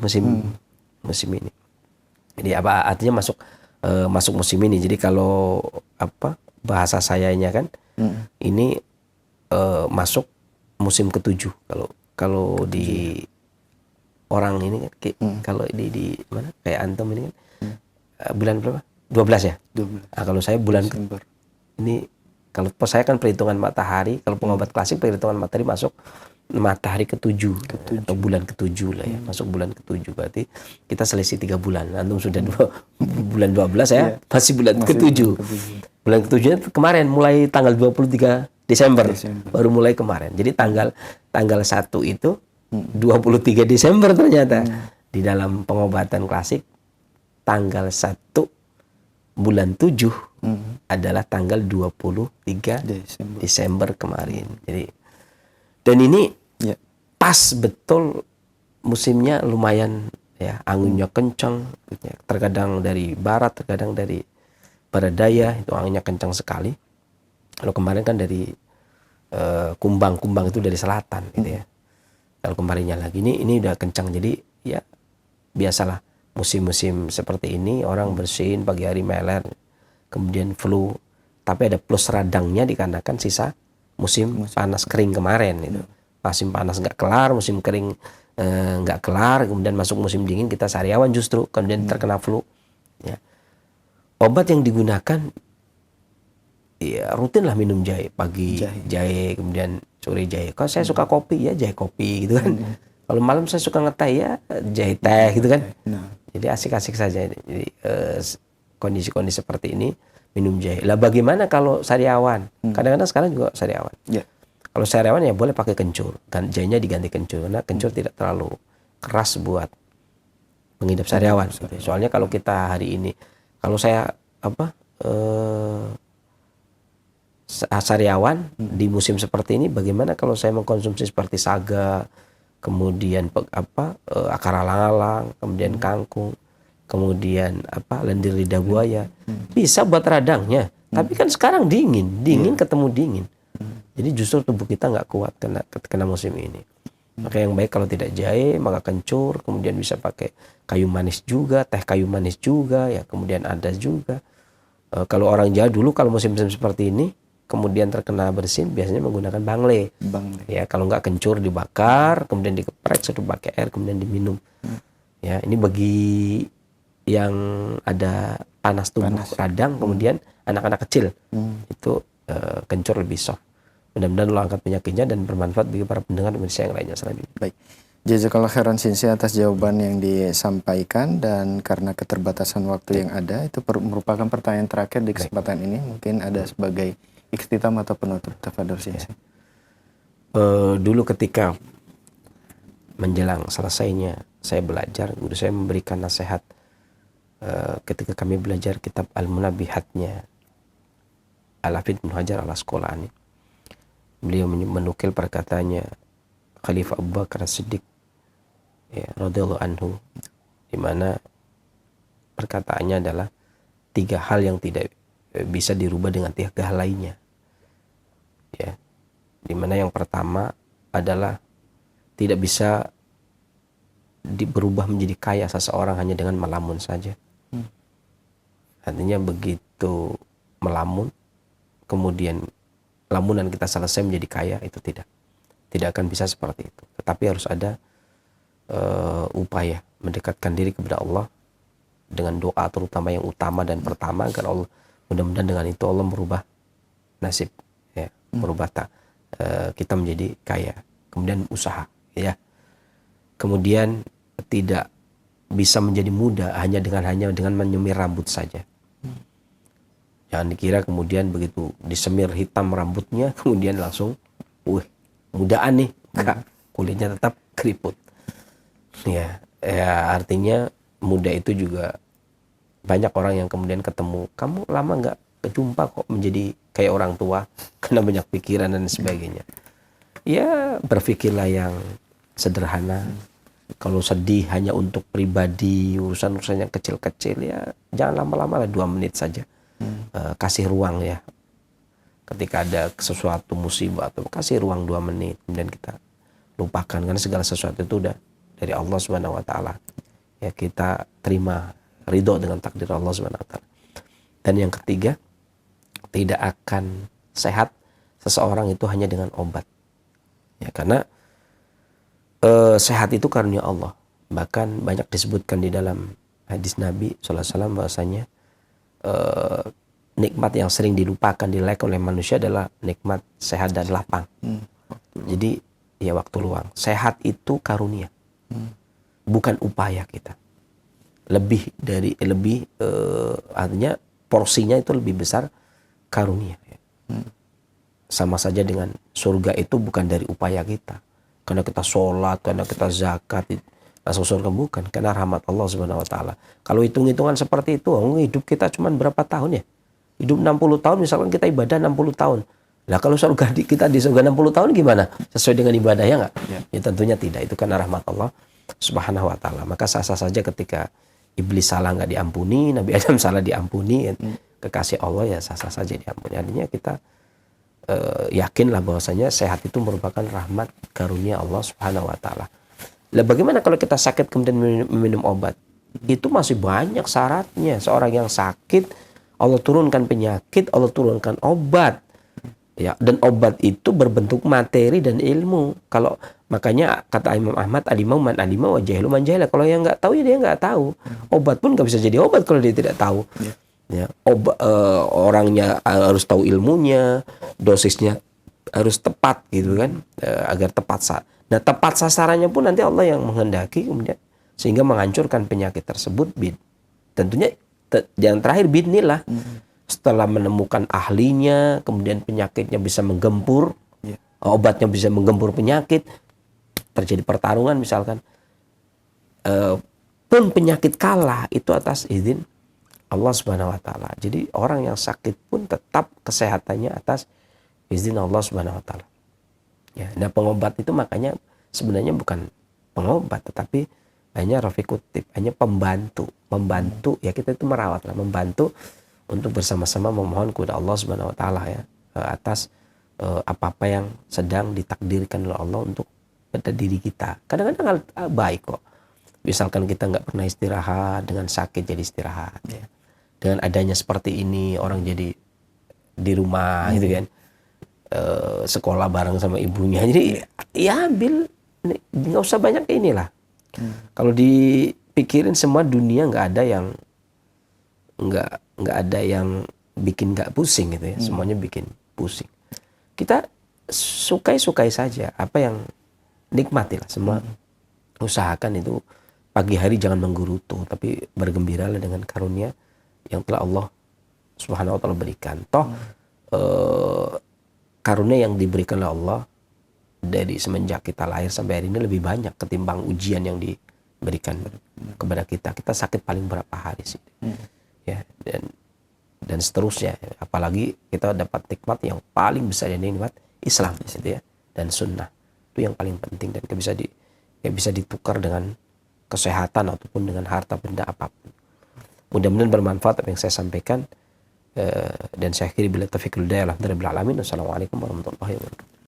Jadi artinya masuk musim ini. Jadi kalau bahasa sayanya kan ini masuk musim ke-7 kalau di orang ini kan kalau di mana kayak antum ini kan bulan berapa? 12 ya? 12. Nah, kalau saya bulan ini, kalau saya kan perhitungan matahari, kalau pengobat klasik perhitungan matahari masuk matahari ke-7 atau bulan ke-7 lah ya. Masuk bulan ke-7 berarti kita selisih 3 bulan. Antum sudah bulan 12 ya, masih bulan ke-7. Bulan ke-7 kemarin mulai tanggal 23 Desember. Baru mulai kemarin. Jadi tanggal 1 itu 23 Desember ternyata. Di dalam pengobatan klasik tanggal 1 bulan 7 adalah tanggal 23 Desember kemarin. Jadi dan ini pas betul musimnya, lumayan ya, anginnya kencang ya, terkadang dari barat, terkadang dari barat daya, itu anginnya kencang sekali. Kalau kemarin kan dari Kumbang itu dari selatan gitu ya. Kalau kemarinnya lagi ini udah kencang. Jadi ya biasalah musim-musim seperti ini orang bersin pagi hari meler, kemudian flu, tapi ada plus radangnya dikarenakan sisa musim panas kering kemarin itu. Musim panas nggak kelar, musim kering nggak kelar, kemudian masuk musim dingin kita sariawan justru, kemudian terkena flu ya. Obat yang digunakan ya rutin lah minum jahe, pagi jahe, kemudian sore jahe. Kalau saya suka kopi ya jahe kopi gitu kan. Kalau malam saya suka ngeteh ya jahe teh gitu kan. Jadi asik-asik saja. Jadi kondisi-kondisi seperti ini minum jahe. Lah bagaimana kalau sariawan? Kadang-kadang sekarang juga sariawan. Kalau sariawan ya boleh pakai kencur. Dan jahenya diganti kencur, karena kencur tidak terlalu keras buat pengidap sariawan. Soalnya kalau kita hari ini, kalau saya sariawan di musim seperti ini, bagaimana kalau saya mengkonsumsi seperti saga, kemudian akar alang-alang, kemudian kangkung, kemudian lendir lidah buaya, bisa buat radangnya. Tapi kan sekarang dingin ketemu dingin. Jadi justru tubuh kita nggak kuat kena musim ini. Maka yang baik kalau tidak jahe maka kencur, kemudian bisa pakai kayu manis juga, teh kayu manis juga ya, kemudian ada juga. Kalau orang Jawa dulu kalau musim-musim seperti ini kemudian terkena bersin biasanya menggunakan bangle. Ya, kalau nggak kencur dibakar, kemudian dikeprek, sudah pakai air, kemudian diminum. Ya, ini bagi yang ada panas tubuh radang, kemudian anak-anak kecil itu kencur lebih soft. Mudah-mudahan Allah angkat penyakitnya dan bermanfaat bagi para pendengar Indonesia yang lainnya selanjutnya.
Baik. Jazakallah khairan Sinsi atas jawaban yang disampaikan, dan karena keterbatasan waktu yang ada, itu merupakan pertanyaan terakhir di kesempatan ini. Mungkin ada sebagai ikhtitam atau penutup. Tafadhol Sinsi.
Dulu ketika menjelang selesainya saya belajar, guru saya memberikan nasihat ketika kami belajar kitab Al-Munabihatnya Al-Hafidz Ibnu Hajar Al-Asqalani. Beliau menukil perkataannya Khalifah Abu Bakar As-Siddiq ya, radhiyallahu anhu, di mana perkataannya adalah 3 hal yang tidak bisa dirubah dengan 3 hal lainnya. Ya. Di mana yang pertama adalah tidak bisa berubah menjadi kaya seseorang hanya dengan melamun saja. Artinya begitu melamun, kemudian lamunan kita selesai menjadi kaya, itu tidak akan bisa seperti itu. Tetapi harus ada upaya mendekatkan diri kepada Allah dengan doa terutama yang utama dan pertama, agar Allah mudah-mudahan dengan itu Allah merubah nasib ya, merubah kita menjadi kaya. Kemudian usaha ya. Kemudian tidak bisa menjadi muda hanya dengan menyemir rambut saja. Jangan dikira kemudian begitu disemir hitam rambutnya kemudian langsung mudaan nih. Enggak, kulitnya tetap keriput. Ya, artinya muda itu juga banyak orang yang kemudian ketemu, kamu lama nggak kejumpa kok menjadi kayak orang tua, karena banyak pikiran dan sebagainya. Ya, berpikirlah yang sederhana. Kalau sedih hanya untuk pribadi, urusan-urusan yang kecil-kecil, ya jangan lama-lama lah, 2 menit saja. Kasih ruang ya. Ketika ada sesuatu musibah atau kasih ruang 2 menit, kemudian kita lupakan, karena segala sesuatu itu udah dari Allah Subhanahu wa taala. Ya, kita terima, ridho dengan takdir Allah Subhanahu wa taala. Dan yang ketiga, tidak akan sehat seseorang itu hanya dengan obat. Ya, karena sehat itu karunia Allah. Bahkan banyak disebutkan di dalam hadis Nabi sallallahu alaihi wasallam bahwasanya nikmat yang sering dilupakan, dilek oleh manusia adalah nikmat sehat dan lapang. Jadi ya waktu luang. Sehat itu karunia, bukan upaya kita. Artinya porsinya itu lebih besar karunia. Ya. Sama saja dengan surga itu bukan dari upaya kita. Karena kita sholat, karena kita zakat, langsung surga, bukan. Karena rahmat Allah Subhanahu wa taala. Kalau hitung-hitungan seperti itu, hidup kita cuma berapa tahun ya? Hidup 60 tahun, misalkan kita ibadah 60 tahun. Lah kalau surga kita di surga 60 tahun gimana? Sesuai dengan ibadah ya enggak? Ya tentunya tidak. Itu karena rahmat Allah Subhanahu wa taala. Maka sah-sah saja ketika iblis salah enggak diampuni, Nabi Adam salah diampuni, kekasih Allah ya sah-sah saja diampuni. Artinya kita yakinlah bahwasanya sehat itu merupakan rahmat karunia Allah Subhanahu wa taala. Lah bagaimana kalau kita sakit kemudian minum obat? Itu masih banyak syaratnya. Seorang yang sakit, Allah turunkan penyakit, Allah turunkan obat. Ya, dan obat itu berbentuk materi dan ilmu. Kalau makanya kata Imam Ahmad, alimau man alima wa jahilu man jahila. Kalau yang nggak tahu ya dia nggak tahu. Obat pun nggak bisa jadi obat kalau dia tidak tahu. Ya, orangnya harus tahu ilmunya, dosisnya harus tepat gitu kan, agar tepat Nah, tepat sasarannya pun nanti Allah yang menghendaki kemudian sehingga menghancurkan penyakit tersebut. Tentunya yang terakhir bidnillah. Setelah menemukan ahlinya, kemudian penyakitnya bisa menggempur, obatnya bisa menggempur penyakit, terjadi pertarungan misalkan, pun penyakit kalah itu atas izin Allah Subhanahu wa taala. Jadi orang yang sakit pun tetap kesehatannya atas izin Allah Subhanahu wa taala. Ya, nah pengobat itu makanya sebenarnya bukan pengobat, tetapi hanya rafiqutib, hanya pembantu ya, kita itu merawatlah, membantu untuk bersama-sama memohon kepada Allah Subhanahu wa taala ya, atas apa-apa yang sedang ditakdirkan oleh Allah untuk pada diri kita. Kadang-kadang hal baik kok. Misalkan kita nggak pernah istirahat, dengan sakit jadi istirahat. Ya. Dengan adanya seperti ini, orang jadi di rumah gitu kan, sekolah bareng sama ibunya. Jadi ya ambil, nggak usah banyak inilah. Kalau dipikirin semua dunia nggak ada yang nggak ada yang bikin nggak pusing gitu ya. Semuanya bikin pusing. Kita sukai saja, apa yang nikmatilah semua. Usahakan itu pagi hari jangan menggerutu, tapi bergembiralah dengan karunia yang telah Allah Subhanahu wa taala berikan. Toh karunia yang diberikan oleh Allah dari semenjak kita lahir sampai hari ini lebih banyak ketimbang ujian yang diberikan kepada kita. Kita sakit paling berapa hari sih? Ya, dan seterusnya. Apalagi kita dapat nikmat yang paling besar, yang nikmat Islam gitu ya, dan sunnah. Itu yang paling penting dan bisa ditukar dengan kesehatan ataupun dengan harta benda apapun. Mudah-mudahan bermanfaat apa yang saya sampaikan, dan saya akhiri bila taufiq wal hidayah. Alhamdulillah. Assalamualaikum warahmatullahi wabarakatuh.